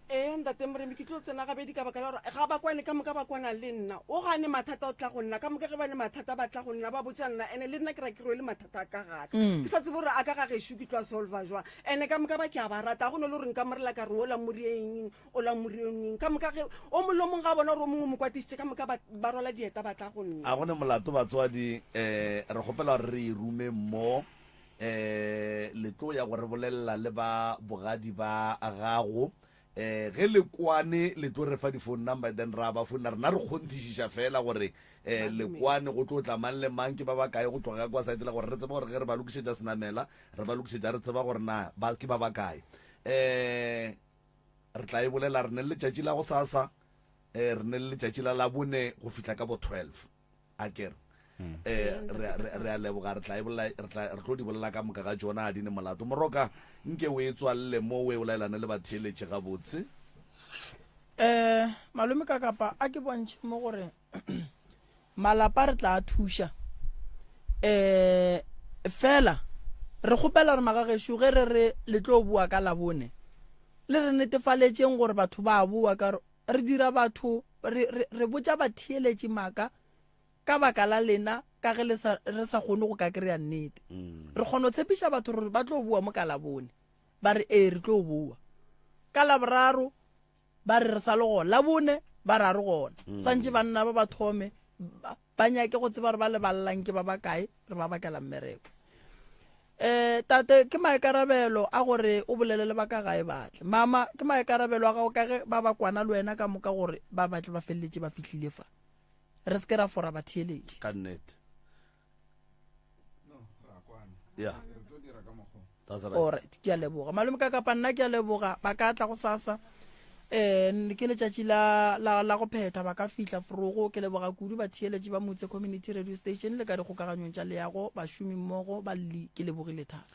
ntate moremi ke tlo tsena gabedi ka baka la gore ga ba kwane ka moka ba kwana le nna o gane mathata o tla go nna ka moka ge ba ne mathata ba tla go nna ba botsa nna ene le nna ke ra ke rwele mathata a ka gaka ke sa tsebe gore a ka gagešo ke tla solva jwa ene ka moka ba ke a ba rata go ne le gore nka morela ka re o la morieng o la morieng ka moka o molo mongwe ga bona gore o mongwe mo kwatisitse ka moka ba rwala dieta ba tla go nna a gone molato batswadi re kgopela gore re irume mo le tlo ya gore bolelela le ba bogadi ba gago ge le kwane le tlo re fa di-phone number then ra ba founa rena re kgonthišiša fela gore le kwane go tlo tlamang le mang ke ba ba kae go tloga ka kwa saetela gore re tseba gore ge re ba lokišetša senamela re ba lokišetša re tseba gore na ke ba ba kae re tla e bolela re ne le letšatši la go sasa re ne le letšatši la labone go fihla ka bo 12 a kere re a leboga re tlo di bolela ka moka ga tsona a dine molato moroka nke o e tswalele mo o e o laelane le batheeletše gabotse malome ka kapa a ke bontšhe mo gore malapa re tla thuša fela re kgopela gore magagešo ge re le tlo bua ka labone le re netefaletšeng gore batho ba bua ka re dira batho re botša batheeletše maaka ka baka la lena ka ge re sa kgone go ka kry-a nnete re kgona go tshepiša batho gore ba tlo bua mo ka labone ba re re tlo bua ka laboraro ba re sa le gona labone ba ra re gona santse banna ba bathome ba nyake go tseba re ba le balelang ke ba ba kae re ba bakela mmereko tate ke maikarabelo a gore o bolelele ba ka gae batle mama ke maikarabelo a gago ka ge ba ba kwana le wena ka moka gore ba batle ba feleletse ba fihlile fa re se ke ra fora batheeletše ka nnete alright ke a leboga malome ka kapa nna ke a leboga ba ka tla go sasa ke letšatši la go phetha ba ka fihla forogo ke leboga kudu batheeletše ba motse community radio station le ka dikgokaganyong tša leago bašomi mmogo ke lebogile thata